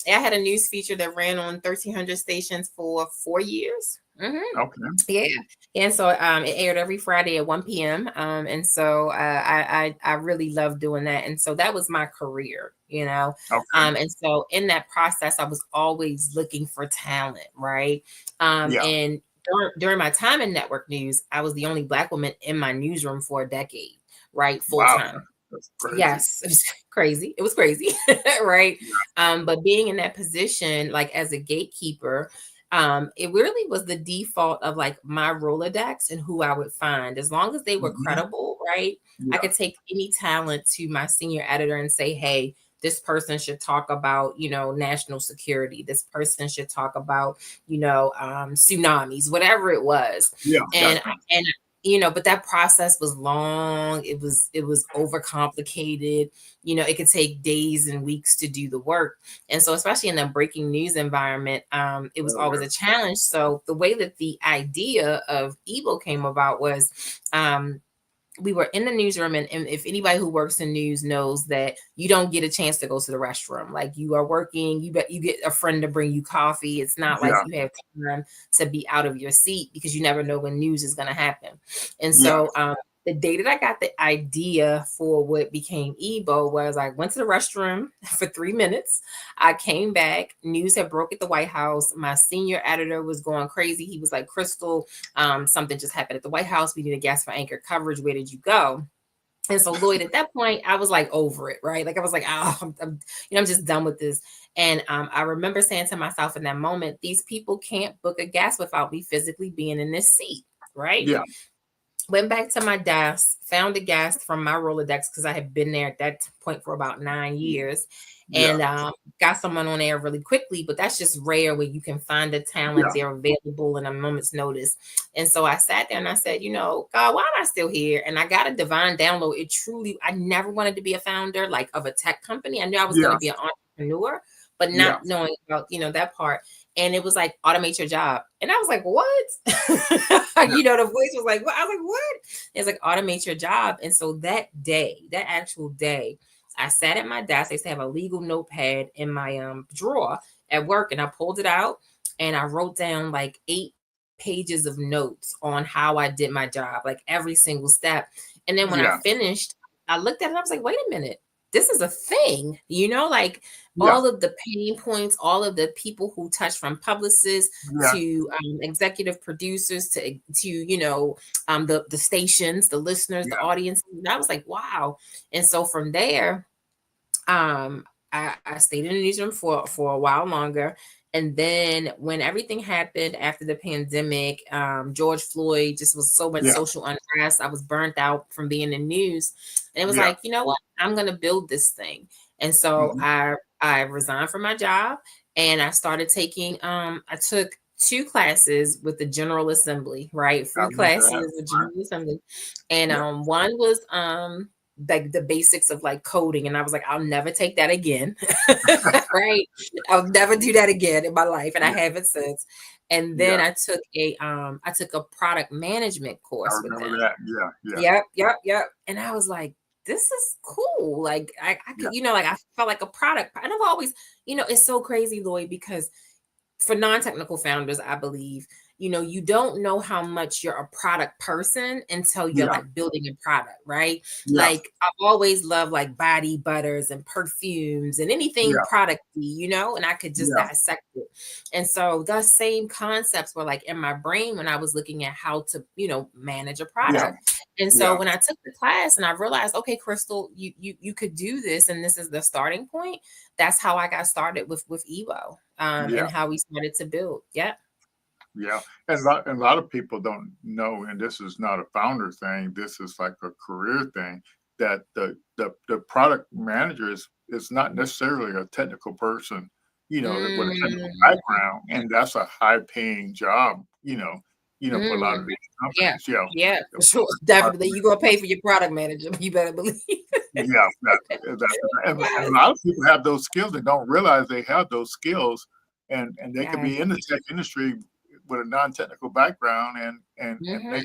S5: I had a news feature that ran on 1,300 stations for 4 years. Yeah. And so it aired every Friday at 1 p.m. And so I really loved doing that. And so that was my career, And so in that process, I was always looking for talent, right? And during my time in network news, I was the only Black woman in my newsroom for a decade, right? Full time. Yes, it was crazy. It was crazy, right? But being in that position, like as a gatekeeper, it really was the default of like my Rolodex and who I would find. As long as they were credible, right? I could take any talent to my senior editor and say, hey, this person should talk about, national security. This person should talk about, tsunamis, whatever it was. but that process was long. It was overcomplicated. It could take days and weeks to do the work. And so, especially in a breaking news environment, it was always a challenge. So the way that the idea of Evo came about was, we were in the newsroom, and if anybody who works in news knows that you don't get a chance to go to the restroom. Like, you are working, you get a friend to bring you coffee. It's not like you have time to be out of your seat, because you never know when news is going to happen. And so the day that I got the idea for what became Ebo was, I went to the restroom for 3 minutes. I came back. News had broke at the White House. My senior editor was going crazy. He was like, Crystal, something just happened at the White House. We need a guest for anchor coverage. Where did you go? And so, Lloyd, at that point, I was like over it, right? Like, I was like, oh, I'm just done with this. And I remember saying to myself in that moment, these people can't book a guest without me physically being in this seat, right?
S1: Yeah.
S5: Went back to my desk, found a guest from my Rolodex, because I had been there at that point for about 9 years, and got someone on air really quickly. But that's just rare where you can find the talent. They're available in a moment's notice. And so I sat there and I said, God, why am I still here? And I got a divine download. I never wanted to be a founder, like, of a tech company. I knew I was going to be an entrepreneur, but not knowing about, that part. And it was like, automate your job. And I was like, what? The voice was like, what? I was like, what? It's like, automate your job. And so that actual day, I sat at my desk. I used to have a legal notepad in my drawer at work, and I pulled it out and I wrote down like 8 pages of notes on how I did my job, like every single step. And then when I finished, I looked at it and I was like, wait a minute. This is a thing, all of the pain points, all of the people who touch, from publicists to executive producers to the stations, the listeners, the audience. And I was like, wow. And so from there, I stayed in the newsroom for a while longer. And then when everything happened after the pandemic, George Floyd, just was so much social unrest. I was burnt out from being in news. And it was like, you know what? I'm going to build this thing. And so I resigned from my job, and I started taking, I took 2 classes with the General Assembly, right? Free classes with General Assembly. And one was like the basics of like coding. And I was like, I'll never take that again. Right. I'll never do that again in my life. And I haven't since. And then I took a product management course with them. Yep. And I was like, this is cool. Like, I could, like, I felt like a product. And I've always, it's so crazy, Lloyd, because for non-technical founders, I believe, you don't know how much you're a product person until you're like building a product, right? Like, I've always loved like body butters and perfumes and anything product-y, and I could just dissect it. And so the same concepts were like in my brain when I was looking at how to, manage a product. And so when I took the class and I realized, okay, Crystal, you could do this, and this is the starting point. That's how I got started with Evo, and how we started to build. Yeah.
S1: And a lot of people don't know, and this is not a founder thing. This is like a career thing, that the product manager is not necessarily a technical person, with a technical background, and that's a high paying job, for a lot of these companies.
S5: Yeah, for sure. Definitely. You're going to pay for your product manager. You better believe.
S1: And a lot of people have those skills and don't realize they have those skills, and they can be in the tech industry with a non-technical background and make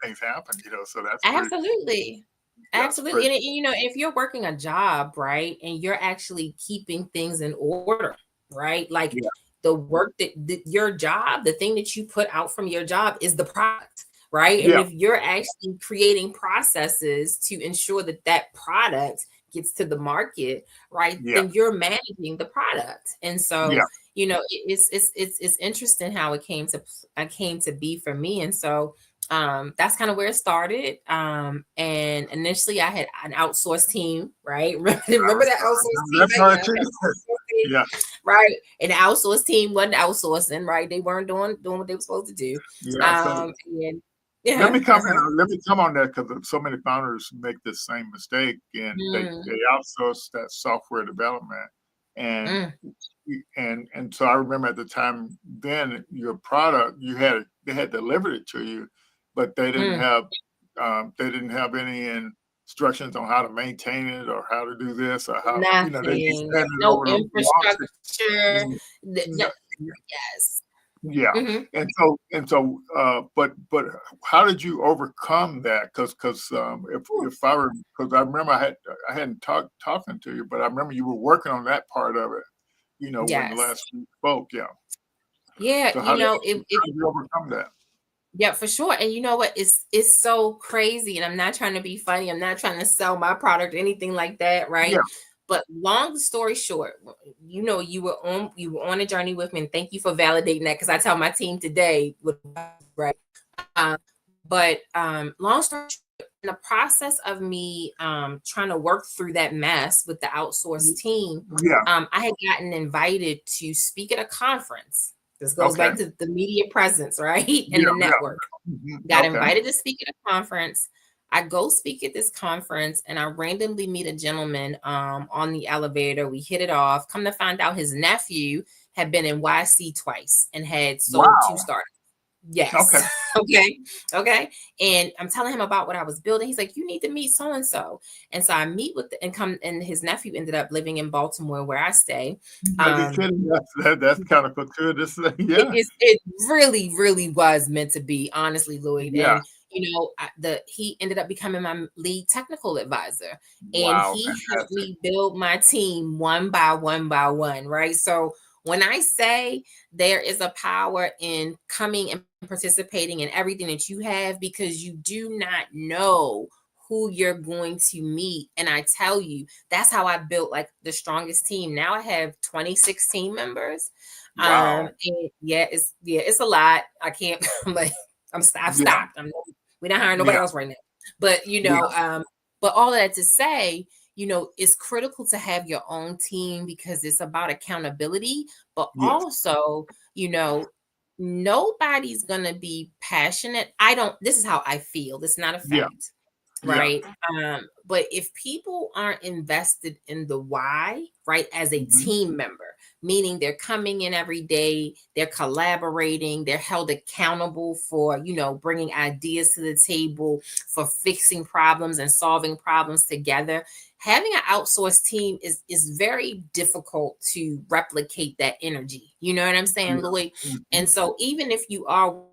S1: things happen, so that's
S5: absolutely. Absolutely. And if you're working a job, right, and you're actually keeping things in order, right? Like the work that your job, the thing that you put out from your job is the product, right? And if you're actually creating processes to ensure that product gets to the market, right, then you're managing the product. And so it's interesting how it came to be for me. And so that's kind of where it started. And initially I had an outsourced team, right? Remember that outsourced team? Right. And the outsourced team wasn't outsourcing, right? They weren't doing what they were supposed to do.
S1: Let me come on that, because so many founders make the same mistake, and they outsource that software development. And so I remember at the time then, your product, they had delivered it to you, but they didn't
S5: Mm.
S1: have any instructions on how to maintain it or how to do this or how, they just
S5: Nothing.
S1: handed it
S5: No
S1: over to
S5: infrastructure.
S1: no,
S5: Yes.
S1: yeah,
S5: Mhm.
S1: but how did you overcome that? Because if I were, because I remember I hadn't talking to you, but I remember you were working on that part of it, when the
S5: Yes.
S1: last we spoke, yeah.
S5: Yeah,
S1: So
S5: it
S1: how did you overcome that?
S5: yeah, for sure. And you know what? It's so crazy. And I'm not trying to be funny. I'm not trying to sell my product or anything like that,
S1: Yeah,
S5: right? But long story short, you were on a journey with me, and thank you for validating that because I tell my team today, right? Um, but long story short, in the process of me trying to work through that mess with the outsourced team,
S1: yeah,
S5: I had gotten invited to speak at a conference. This goes
S1: okay,
S5: back to the media presence, right? And
S1: yeah,
S5: the
S1: yeah,
S5: network. Got
S1: okay,
S5: invited to speak at a conference. I go speak at this conference and I randomly meet a gentleman on the elevator. We hit it off. Come to find out his nephew had been in YC twice and had sold two
S1: wow,
S5: startups.
S1: okay,
S5: Yes. Okay. Okay. And I'm telling him about what I was building. He's like, you need to meet so and so. And so I meet with and his nephew ended up living in Baltimore where I stay.
S1: you might be kidding. That's kind of fortuitous, yeah,
S5: It really, really was meant to be, honestly, Lloyd.
S1: yeah,
S5: And he ended up becoming my lead technical advisor, and
S1: wow,
S5: he helped
S1: fantastic,
S5: me build my team one by one by one. Right. So when I say there is a power in coming and participating in everything that you have, because you do not know who you're going to meet. And I tell you, that's how I built like the strongest team. Now I have 26 team members.
S1: wow,
S5: And it's a lot. I can't. I'm like, I've
S1: yeah,
S5: stopped. We're not hiring nobody
S1: yeah,
S5: else right now. But
S1: yeah,
S5: but all of that to say, it's critical to have your own team because it's about accountability, but
S1: yes,
S5: also, nobody's gonna be passionate. This is how I feel. It's not a
S1: yeah,
S5: fact,
S1: yeah,
S5: right? But if people aren't invested in the why, right, as a
S1: mhm,
S5: team member, meaning they're coming in every day, they're collaborating, they're held accountable for, bringing ideas to the table, for fixing problems and solving problems together. Having an outsourced team is very difficult to replicate that energy. You know what I'm saying,
S1: yeah,
S5: Lloyd?
S1: mhm,
S5: And so even if you are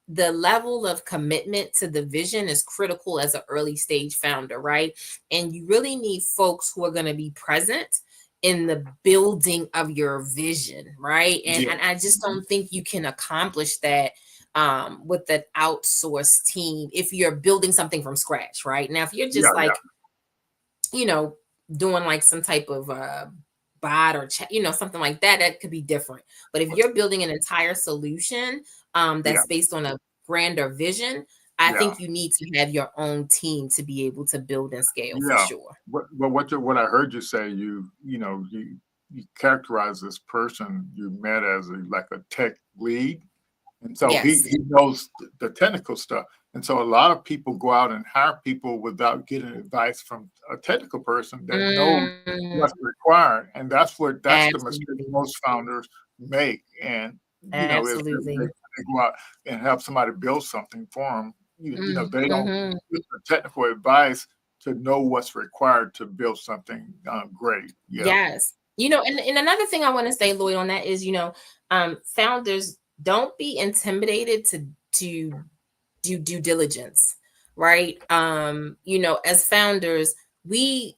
S5: the level of commitment to the vision is critical as an early stage founder, right? And you really need folks who are going to be present in the building of your vision, right? and
S1: yeah,
S5: and I just
S1: mhm,
S5: don't think you can accomplish that with an outsourced team if you're building something from scratch, right? Now if you're
S1: yeah,
S5: just
S1: yeah,
S5: like, you know doing like some type of bot or something like that, that could be different. But if you're building an entire solution
S1: yeah,
S5: that's based on a grander vision, I
S1: yeah.
S5: think you need to have your own team to be able to build and scale for
S1: Yeah.
S5: sure.
S1: What I heard you say, you characterize this person you met as like a tech lead, and so
S5: Yes.
S1: he knows the technical stuff. And so a lot of people go out and hire people without getting advice from a technical person that knows
S5: Mm,
S1: what's required, and that's the mistake
S5: absolutely.
S1: most founders make. And is
S5: Absolutely.
S1: they go out and have somebody build something for them. They don't
S5: Mm-hmm.
S1: get the technical advice to know what's required to build something great. Yeah,
S5: Yes. And another thing I want to say, Lloyd, on that is, founders, don't be intimidated to do due diligence, right? As founders, we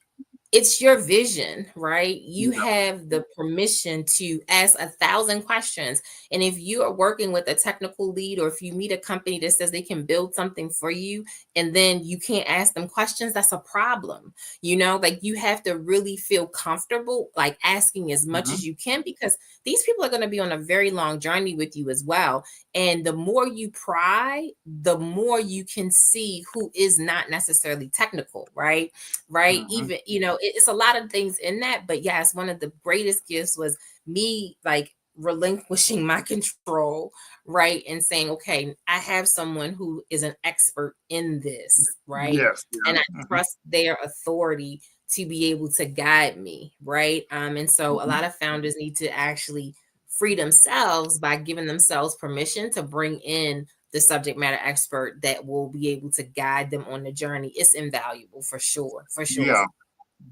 S5: it's your vision, right? You
S1: yeah,
S5: have the permission to ask 1,000 questions. And if you are working with a technical lead, or if you meet a company that says they can build something for you, and then you can't ask them questions, that's a problem. Like you have to really feel comfortable, like asking as much
S1: mhm,
S5: as you can, because these people are going to be on a very long journey with you as well. And the more you pry, the more you can see who is not necessarily technical, right? Right.
S1: mhm,
S5: Even, it's a lot of things in that. But yes, one of the greatest gifts was me like relinquishing my control, right? And saying, okay, I have someone who is an expert in this, right?
S1: yes, yeah,
S5: And I
S1: mhm,
S5: trust their authority to be able to guide me, right? And so a
S1: mhm,
S5: lot of founders need to actually free themselves by giving themselves permission to bring in the subject matter expert that will be able to guide them on the journey. It's invaluable for sure, for sure.
S1: Yeah.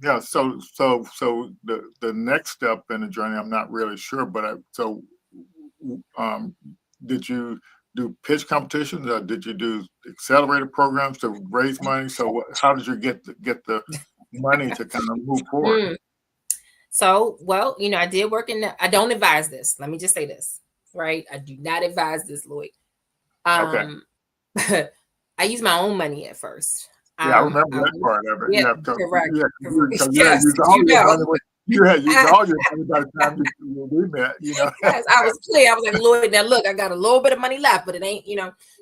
S1: Yeah. So the next step in the journey, I'm not really sure, but did you do pitch competitions, or did you do accelerator programs to raise money? So how did you get the money to kind of move forward?
S5: So, well, I did work in I don't advise this. Let me just say this, right? I do not advise this, Lloyd.
S1: Okay.
S5: I used my own money at first.
S1: Yeah, I remember that part of it.
S5: Yeah,
S1: Yeah,
S5: correct.
S1: because
S5: Yes,
S1: used all your money. You had used
S5: I-
S1: all your money by the time we met.
S5: yes, I was clear. I was like, Lloyd, now look, I got a little bit of money left, but it ain't,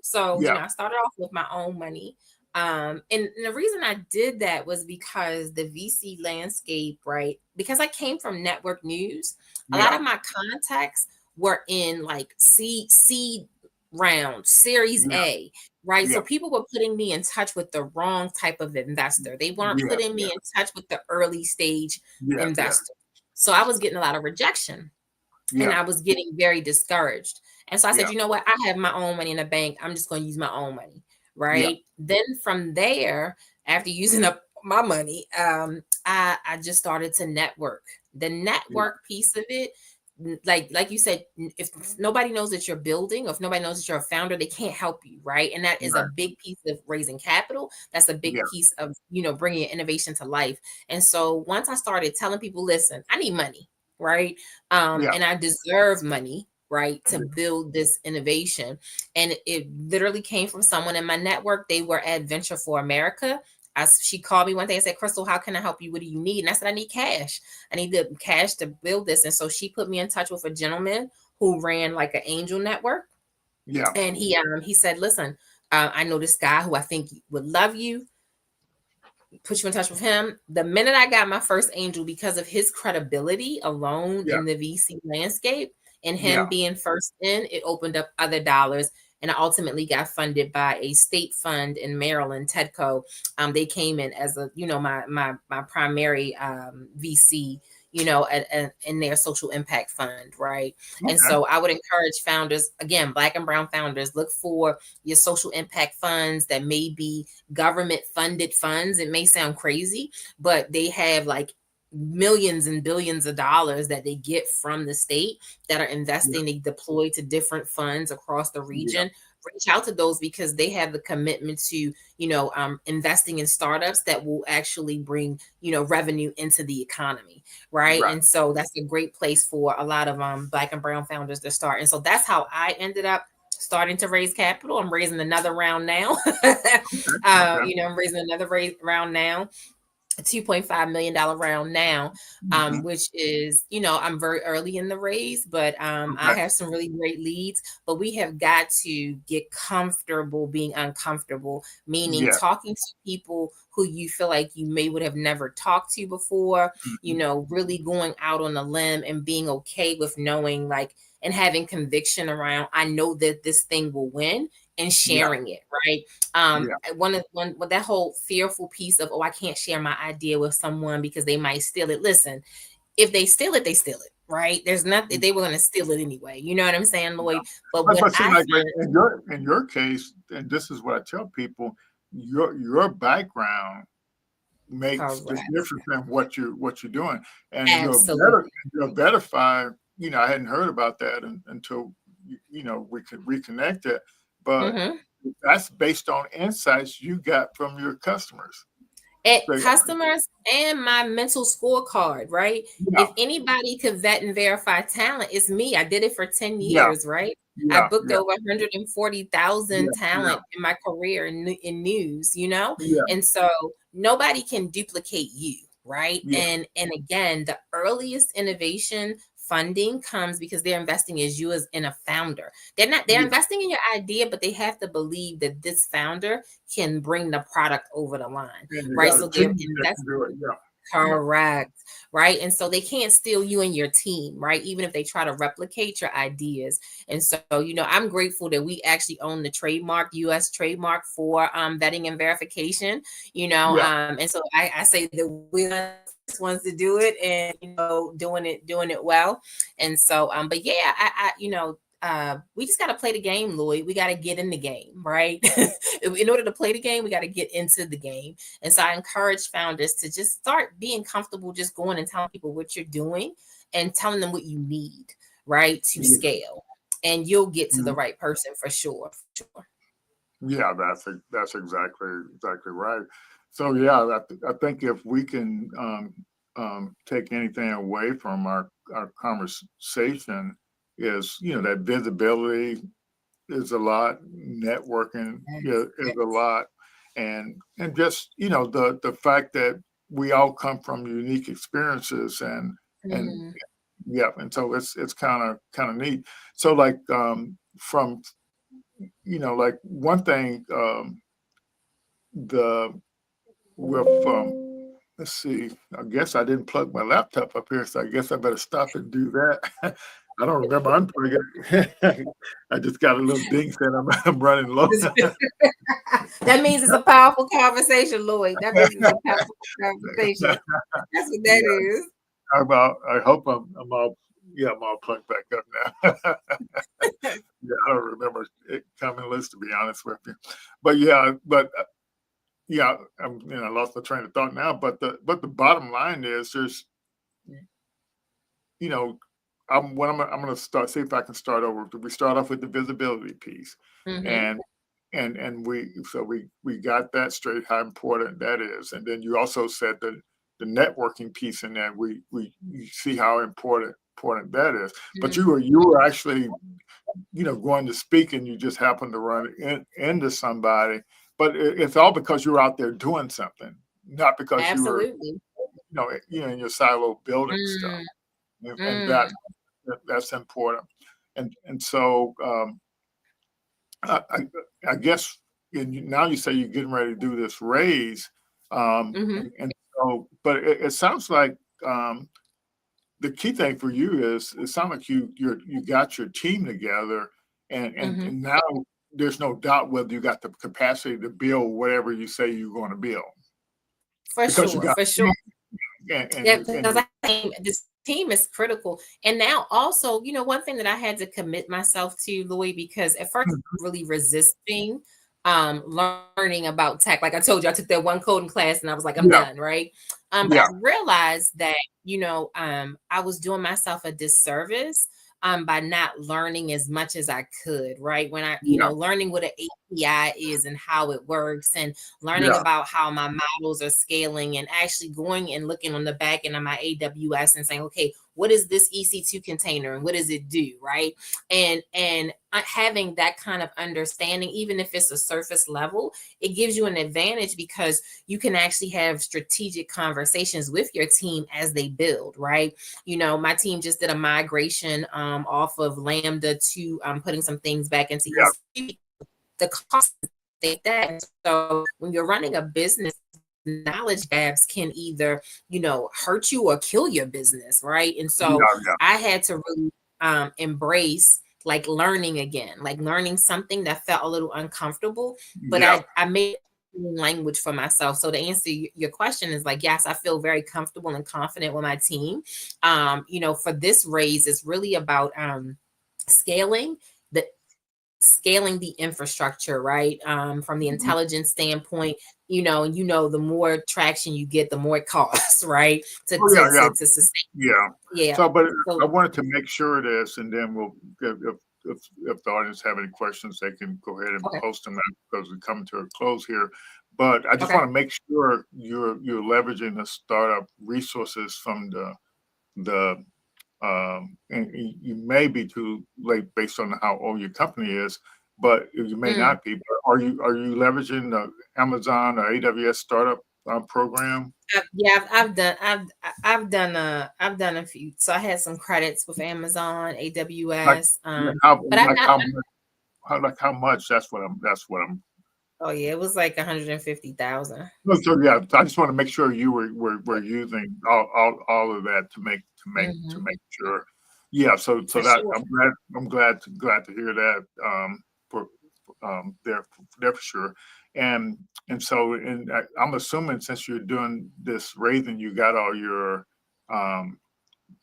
S5: So,
S1: Yeah.
S5: I started off with my own money. And the reason I did that was because the VC landscape, right? Because I came from network news, a lot of my contacts were in like seed round, Series A, right?
S1: Yeah.
S5: So people were putting me in touch with the wrong type of investor. They weren't
S1: Yeah,
S5: putting me in touch with the early stage
S1: Yeah.
S5: investor. So I was getting a lot of rejection and I was getting very discouraged. And so I said, you know what? I have my own money in the bank. I'm just going to use my own money. Right. Then from there, after using up my money, I just started to network. The network piece of it, like you said, if nobody knows that you're building, or if nobody knows that you're a founder, they can't help you, right? And that is a big piece of raising capital. That's a big piece of bringing innovation to life. And so once I started telling people, listen, I need money, right? And I deserve money, right, to build this innovation. And it literally came from someone in my network. They were at Venture for America. She called me one day and said, Crystal, how can I help you? What do you need? And I said, I need cash. I need the cash to build this. And so she put me in touch with a gentleman who ran like an angel network.
S1: Yeah.
S5: And he said, listen, I know this guy who I think would love you. Put you in touch with him. The minute I got my first angel, because of his credibility alone in the VC landscape and him being first in, it opened up other dollars. And I ultimately got funded by a state fund in Maryland, TEDCO. They came in as my primary VC, in their social impact fund, right? And so I would encourage founders, again, Black and brown founders, look for your social impact funds that may be government funded funds. It may sound crazy, but they have like millions and billions of dollars that they get from the state that are investing. They deploy to different funds across the region. Reach out to those because they have the commitment to investing in startups that will actually bring revenue into the economy, right? And so that's a great place for a lot of Black and brown founders to start. And so that's how I ended up starting to raise capital. I'm raising another round now. I'm raising another round now. A $2.5 million round now, which is, I'm very early in the raise, but I have some really great leads. But we have got to get comfortable being uncomfortable, meaning talking to people who you feel like you would have never talked to before, really going out on a limb and being okay with knowing and having conviction around, I know that this thing will win, and sharing it, right? One with that whole fearful piece of, I can't share my idea with someone because they might steal it. Listen, if they steal it, they steal it, right? There's nothing, they were going to steal it anyway. You know what I'm saying, Lloyd? But what
S1: in your case, and this is what I tell people, your background makes the difference in what you're doing, and you're better. I hadn't heard about that until we could reconnect it, but that's based on insights you got from your customers.
S5: Customers and my mental scorecard, right? If anybody could vet and verify talent, it's me. I did it for 10 years, right? I booked over 140,000 talent in my career in news, and so nobody can duplicate you, right? And again, the earliest innovation funding comes because they're investing as you as in a founder. They're investing in your idea, but they have to believe that this founder can bring the product over the line, right? So they're investing. Correct. Right. And so they can't steal you and your team, right? Even if they try to replicate your ideas. And so, I'm grateful that we actually own the trademark, US trademark for vetting and verification,
S1: Yeah.
S5: And so I say that we're the first ones to do it and doing it well. And so but yeah, we just got to play the game, Lloyd. We got to get in the game, right? In order to play the game, we got to get into the game. And so I encourage founders to just start being comfortable just going and telling people what you're doing and telling them what you need, right, to scale. And you'll get to the right person for sure.
S1: Yeah, that's exactly right. So yeah, I think if we can take anything away from our conversation is that visibility is a lot, networking is a lot, and just the fact that we all come from unique experiences and yeah, and so it's kind of neat. So like from like one thing the with let's see, I guess I didn't plug my laptop up here, so I guess I better stop and do that. I don't remember unplugging it. I just got a little ding saying I'm running low.
S5: That means it's a powerful conversation, Lloyd. That means it's a powerful conversation. That's what that is.
S1: I hope I'm all plugged back up now. Yeah, I don't remember it coming loose, to be honest with you. But yeah, I lost my train of thought now. But the bottom line is there's I'm going to start see if I can start over. We start off with the visibility piece, and we got that straight, how important that is, and then you also said the networking piece in that we see how important that is. But you were actually going to speak and you just happened to run into somebody, but it's all because you're out there doing something, not because
S5: Absolutely.
S1: you were in your silo building stuff, and that's important. And so I guess now you say you're getting ready to do this raise, and so, but it sounds like the key thing for you is it sounds like you got your team together, and now there's no doubt whether you got the capacity to build whatever you say you're going to build.
S5: For sure. Because I think this team is critical. And now also, one thing that I had to commit myself to, Lloyd, because at first I was really resisting learning about tech. Like I told you, I took that one coding class and I was like, I'm done, right? But I realized that, I was doing myself a disservice by not learning as much as I could, right? When I, learning what an API is and how it works, and learning about how my models are scaling, and actually going and looking on the back end of my AWS and saying, okay, what is this EC2 container and what does it do, right? And having that kind of understanding, even if it's a surface level, it gives you an advantage because you can actually have strategic conversations with your team as they build, right? My team just did a migration off of Lambda to putting some things back into EC2. The cost is that. So when you're running a business, knowledge gaps can either hurt you or kill your business, right? And so I had to really embrace like learning again, like learning something that felt a little uncomfortable, but I made language for myself. So to answer your question is like, yes, I feel very comfortable and confident with my team. For this raise, it's really about scaling the infrastructure, right? From the intelligence standpoint, and the more traction you get, the more it costs, right? To sustain.
S1: Yeah. So, but I wanted to make sure of this, and then we'll, if the audience have any questions, they can go ahead and post them because we're coming to a close here. But I just want to make sure you're leveraging the startup resources from the and you may be too late based on how old your company is, but you may not be. But are you leveraging the Amazon or AWS startup program?
S5: I've done a few. So I had some credits with Amazon, AWS.
S1: How much? That's what I'm.
S5: Oh yeah, it was like 150,000.
S1: So yeah, I just want to make sure you were using all of that to make sure. Yeah, so
S5: For
S1: that
S5: sure.
S1: I'm glad to hear that for there for sure. And I'm assuming since you're doing this raising, you got all your um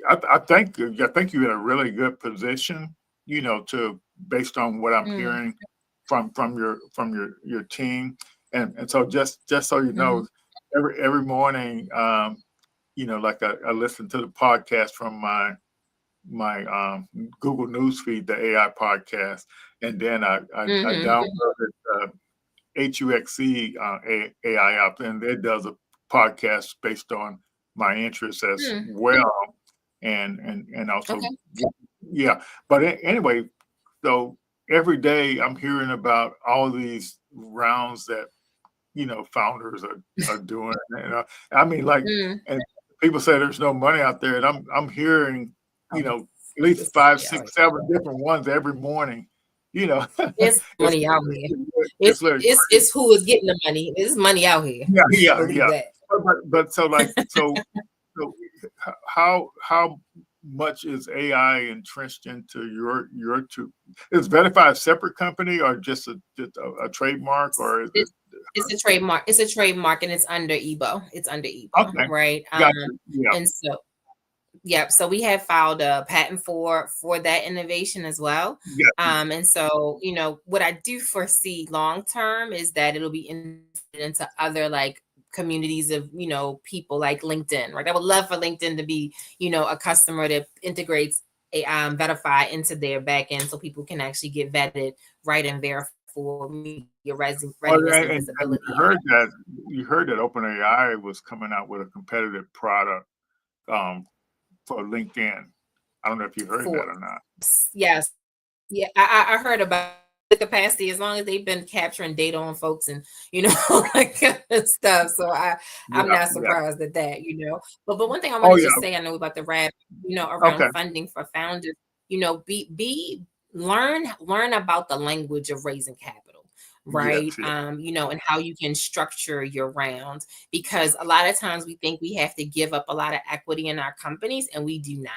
S1: I think you're in a really good position, to based on what I'm
S5: Mm,
S1: hearing from your team, and so just so you
S5: mhm,
S1: know, every morning, like I listen to the podcast from my Google News feed, the AI podcast, and then I
S5: mhm,
S1: downloaded HUXC AI app, and it does a podcast based on my interests as
S5: mm.
S1: well, and also,
S5: Okay.
S1: yeah. But anyway, so every day I'm hearing about all these rounds that founders are doing. I mean, like,
S5: Mm.
S1: and people say there's no money out there, and I'm hearing,
S5: Oh,
S1: at least
S5: it's
S1: five,
S5: money out
S1: six,
S5: here.
S1: seven different ones every morning. You know,
S5: It's
S1: it's
S5: money out here.
S1: it's literally
S5: It's who is getting the money. It's money out here.
S1: yeah, yeah,
S5: Believe
S1: yeah.
S5: that.
S1: But so how much is AI entrenched into your two? Is Verify a separate company or just a trademark, or is it?
S5: It's it's a trademark. It's a trademark, and it's under EBO. It's under EBO,
S1: Okay,
S5: right?
S1: gotcha. Yeah,
S5: And so yep. So we have filed a patent for that innovation as well.
S1: yeah,
S5: And so, what I do foresee long term is that it'll be into other like communities of, people like LinkedIn, right? I would love for LinkedIn to be, a customer that integrates a Verify into their back end so people can actually get vetted, right, and verify for your
S1: Well,
S5: readiness and
S1: and
S5: visibility.
S1: you heard that OpenAI was coming out with a competitive product um, for LinkedIn. I don't know if you heard that
S5: For
S1: or not.
S5: yes, yeah, I heard about the capacity as long as they've been capturing data on folks and like kind of stuff. So I'm
S1: Yeah,
S5: not
S1: yeah.
S5: surprised at that. But one thing I want
S1: Oh
S5: to
S1: yeah.
S5: just say, I know about the RAB, around
S1: Okay.
S5: funding for founders, be learn about the language of raising capital.
S1: Yes.
S5: Right.
S1: Yeah.
S5: And how you can structure your rounds because a lot of times we think we have to give up a lot of equity in our companies and we do not.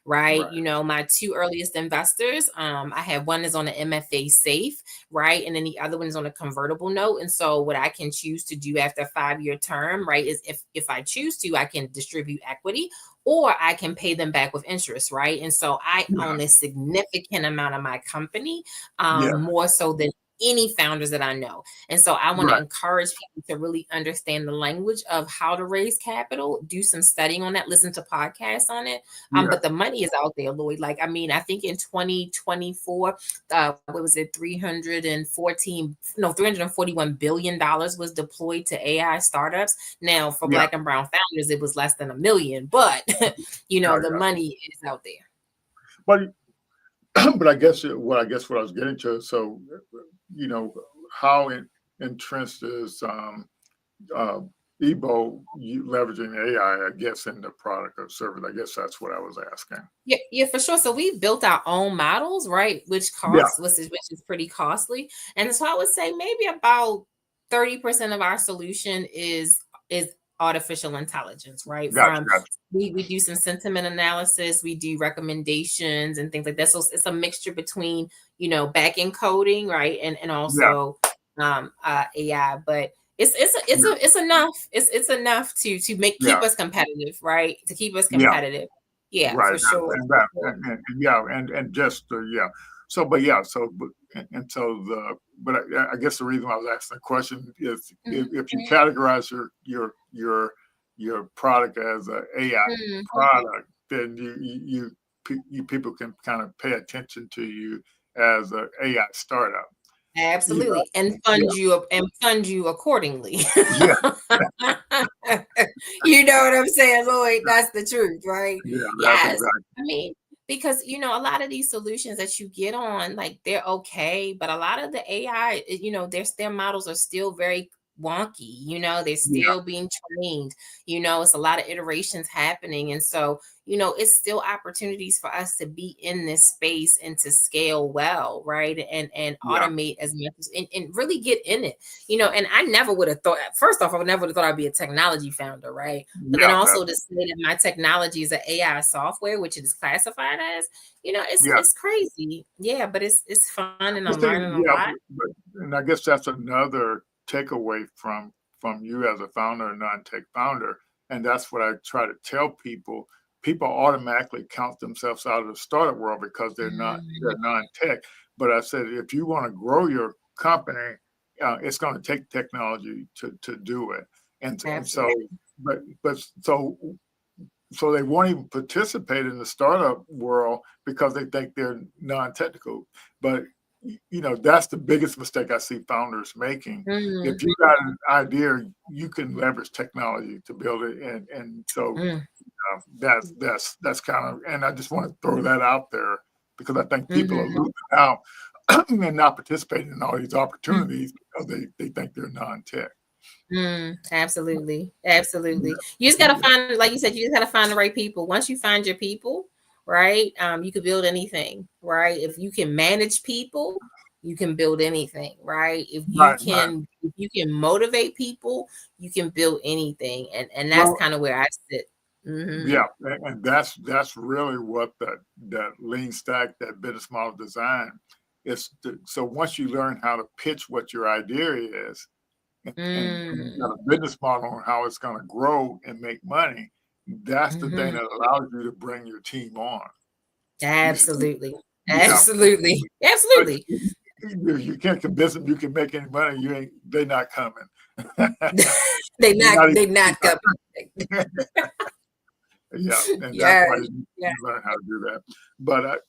S5: Right.
S1: Right.
S5: My two earliest investors, I have one is on the MFA safe, right? And then the other one is on a convertible note. And so what I can choose to do after a 5-year term, right, is if I choose to, I can distribute equity or I can pay them back with interest, right? And so I
S1: Yeah.
S5: own a significant amount of my company,
S1: Yeah.
S5: more so than any founders that I know. And so I want to
S1: Right.
S5: encourage people to really understand the language of how to raise capital, do some studying on that, listen to podcasts on it.
S1: Yeah.
S5: But the money is out there, Lloyd. Like, I mean, I think in 2024, what was it, 341 billion dollars was deployed to AI startups. Now, for
S1: Yeah.
S5: Black and Brown founders, it was less than $1 million, but
S1: Yeah.
S5: the
S1: Yeah.
S5: money is out there.
S1: But but I guess what I was getting to. So you know how entrenched is uh, Ebo leveraging AI? I guess in the product or service. I guess that's what I was asking.
S5: Yeah, yeah, for sure. So we built our own models, right?
S1: Yeah.
S5: Which is pretty costly. And so I would say maybe about 30% of our solution is artificial intelligence, right?
S1: Gotcha.
S5: From
S1: Gotcha.
S5: we do some sentiment analysis, we do recommendations and things like that. So it's a mixture between, back end coding, right? And
S1: Yeah.
S5: also AI. But it's enough. It's enough to
S1: Yeah.
S5: keep us competitive, right? To keep us
S1: Yeah.
S5: competitive. Yeah,
S1: Right,
S5: for sure.
S1: and
S5: For
S1: that,
S5: sure.
S1: and yeah, and just yeah. So, but yeah, so but and so but I guess the reason why I was asking the question is if you
S5: Mhm.
S1: categorize your product as a AI
S5: Mhm.
S1: product, then you people can kind of pay attention to you as a AI startup. You know,
S5: Absolutely. And
S1: yeah,
S5: fund you accordingly.
S1: yeah,
S5: You know what I'm saying, Lloyd? That's the truth, right?
S1: yeah. That's
S5: Yes.
S1: exactly.
S5: I mean, because a lot of these solutions that you get on, like they're okay, but a lot of the AI, their models are still very wonky, you know, they're still being trained, you know, it's a lot of iterations happening. And so, you know, it's still opportunities for us to be in this space and to scale well, right? And automate as much as, and really get in it, you know. And I never would have thought, first off, I would never would have thought I'd be a technology founder, right? But then also to say that my technology is an AI software, which it is classified as, you know, it's crazy. Yeah, but it's fun and I'm learning a lot.
S1: And I guess that's another takeaway from you as a founder and non-tech founder. And that's what I try to tell people. People automatically count themselves out of the startup world because they're non-tech. But I said, if you want to grow your company, it's going to take technology to do it. And so, so they won't even participate in the startup world because they think they're non-technical. But you know, that's the biggest mistake I see founders making. If you got an idea, you can leverage technology to build it, and so that's kind of. And I just want to throw that out there because I think people are losing out and not participating in all these opportunities because they think they're non-tech.
S5: Absolutely. You just gotta find, like you said, you just gotta find the right people. Once you find your people, right, you can build anything, right? If you can manage people, you can build anything, right? If you can motivate people, you can build anything, and that's kind of where I sit.
S1: Yeah, and that's really what that lean stack, that business model design is. So once you learn how to pitch what your idea is, and you got a business model on how it's going to grow and make money, that's the thing that allows you to bring your team on.
S5: Absolutely.
S1: If you can't convince them you can make any money, they're not coming.
S5: They're not coming.
S1: Yeah, and that's why you learn how to do that. But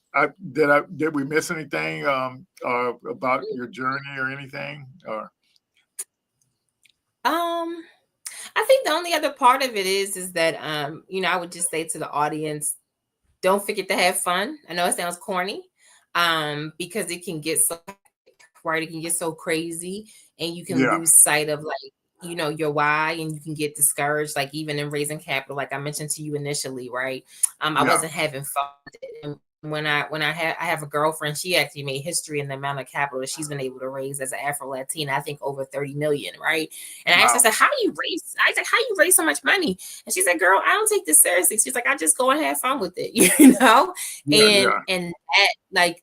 S1: did we miss anything about your journey or anything? Or
S5: I think the only other part of it is that you know, I would just say to the audience, don't forget to have fun. I know it sounds corny, because it can get so right, it can get so crazy, and you can lose sight of, like, you know, your why, and you can get discouraged, like even in raising capital, like I mentioned to you initially, right? I wasn't having fun with it. And when I have a girlfriend, she actually made history in the amount of capital that she's been able to raise as an Afro Latina, I think over 30 million, right? And I asked her, I said, how do you raise so much money? And she said, girl, I don't take this seriously. She's like, I just go and have fun with it, you know? And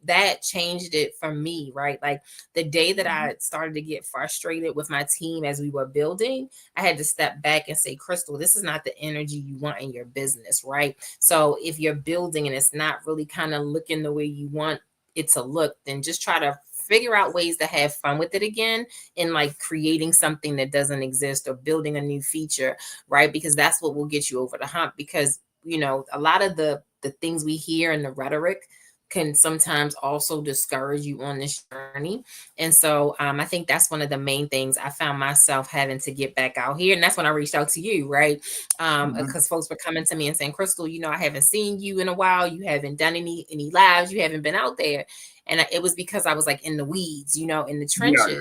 S5: that changed it for me, right? Like the day that I started to get frustrated with my team as we were building, I had to step back and say, Crystal, this is not the energy you want in your business, right? So if you're building and it's not really kind of looking the way you want it to look, then just try to figure out ways to have fun with it again, and like creating something that doesn't exist or building a new feature, right? Because that's what will get you over the hump. Because, you know, a lot of the things we hear in the rhetoric can sometimes also discourage you on this journey. And so I think that's one of the main things I found myself having to get back out here. And that's when I reached out to you, right? Because folks were coming to me and saying, Crystal, you know, I haven't seen you in a while. You haven't done any lives. You haven't been out there. And it was because I was like in the weeds, you know, in the trenches.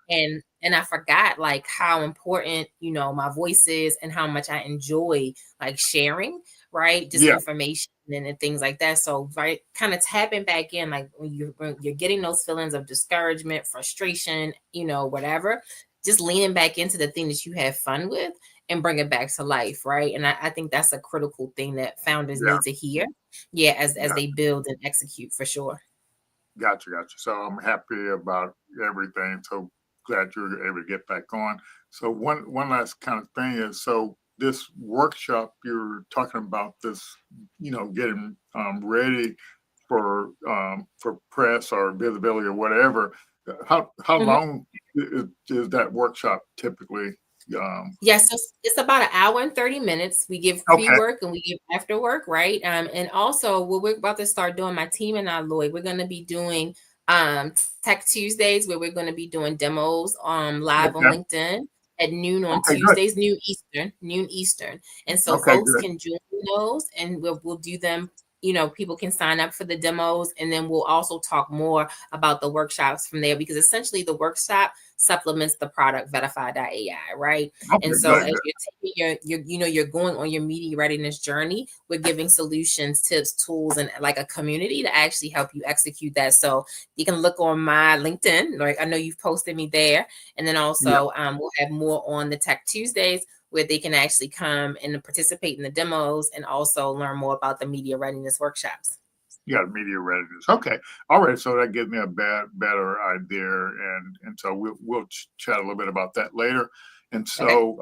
S5: And I forgot like how important, you know, my voice is and how much I enjoy like sharing, right? Just information and things like that. So right, kind of tapping back in, like when you're getting those feelings of discouragement, frustration, you know, whatever, just leaning back into the thing that you have fun with and bring it back to life, right? And I think that's a critical thing that founders need to hear, as they build and execute, for sure.
S1: Gotcha. So I'm happy about everything. So glad you were able to get back on. So one last kind of thing is, so this workshop you're talking about, this, you know, getting ready for press or visibility or whatever. How long is that workshop typically?
S5: So it's about an hour and 30 minutes. We give pre-work and we give after work, right? And also what we're about to start doing, my team and I, Lloyd, we're going to be doing Tech Tuesdays, where we're going to be doing demos live on LinkedIn at noon on Tuesdays, noon Eastern. And so folks can join those, and we'll do them people can sign up for the demos, and then we'll also talk more about the workshops from there, because essentially the workshop supplements the product Verify.ai, right?
S1: Okay,
S5: And so
S1: good.
S5: as you're taking you're going on your media readiness journey, we're giving solutions, tips, tools, and like a community to actually help you execute that. So you can look on my LinkedIn, like I know you've posted me there, and then also we'll have more on the Tech Tuesdays, where they can actually come and participate in the demos and also learn more about the media readiness workshops.
S1: Yeah, media readiness. Okay, all right. So that gives me a better idea, and so we'll chat a little bit about that later. And so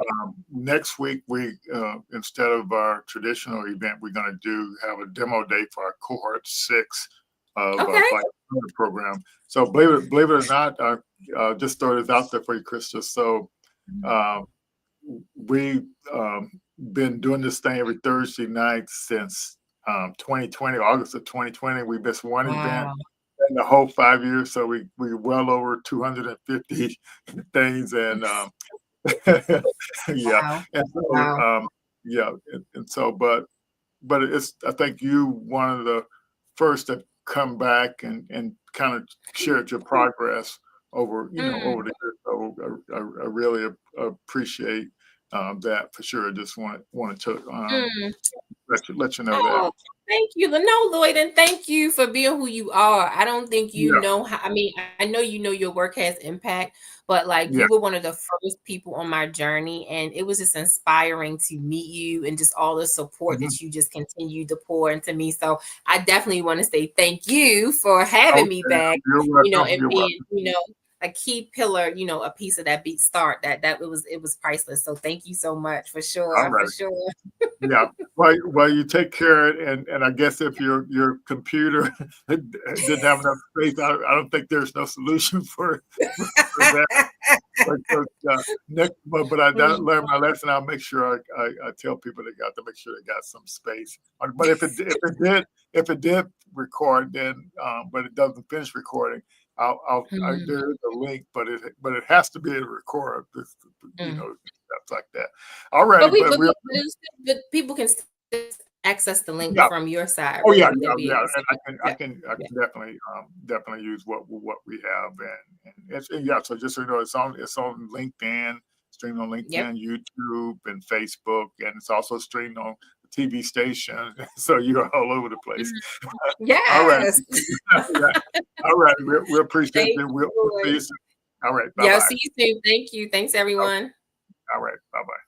S1: next week we instead of our traditional event, we're going to have a demo day for our cohort 6 of our flight program. So believe it or not, just throw this out there for you, Krista. So we've been doing this thing every Thursday night since 2020, August of 2020. We missed one event in the whole 5 years, so we well over 250 things, and yeah, and so yeah, and so, but it's, I think you one of the first to come back and kind of shared your progress over over the years. So I really appreciate that for sure. Just wanted to let you know that.
S5: Thank you. No, Lloyd, and thank you for being who you are. I don't think you know how, I mean, I know your work has impact, but like you were one of the first people on my journey, and it was just inspiring to meet you and just all the support that you just continued to pour into me. So I definitely want to say thank you for having me back,
S1: You're welcome.
S5: and
S1: You're
S5: being,
S1: welcome.
S5: a key pillar, a piece of that beat start that it was priceless. So thank you so much for sure.
S1: All right.
S5: For sure.
S1: Yeah. Well, you take care, and I guess if your computer didn't have enough space, I don't think there's no solution for that. But I learned my lesson. I'll make sure I tell people they got to make sure they got some space. But if it did record, then but it doesn't finish recording, there is a link, but it has to be a record. Stuff like that. All right,
S5: but people can still access the link from your side.
S1: Oh
S5: right?
S1: yeah, and I can definitely use what we have, and it's so just so you know, it's on LinkedIn, streamed on LinkedIn, YouTube, and Facebook, and it's also streamed on the TV station. So you're all over the place. All right, all right. We appreciate it. We'll see you soon. All right, bye bye.
S5: See you soon. Thank you. Thanks, everyone.
S1: All right, bye bye.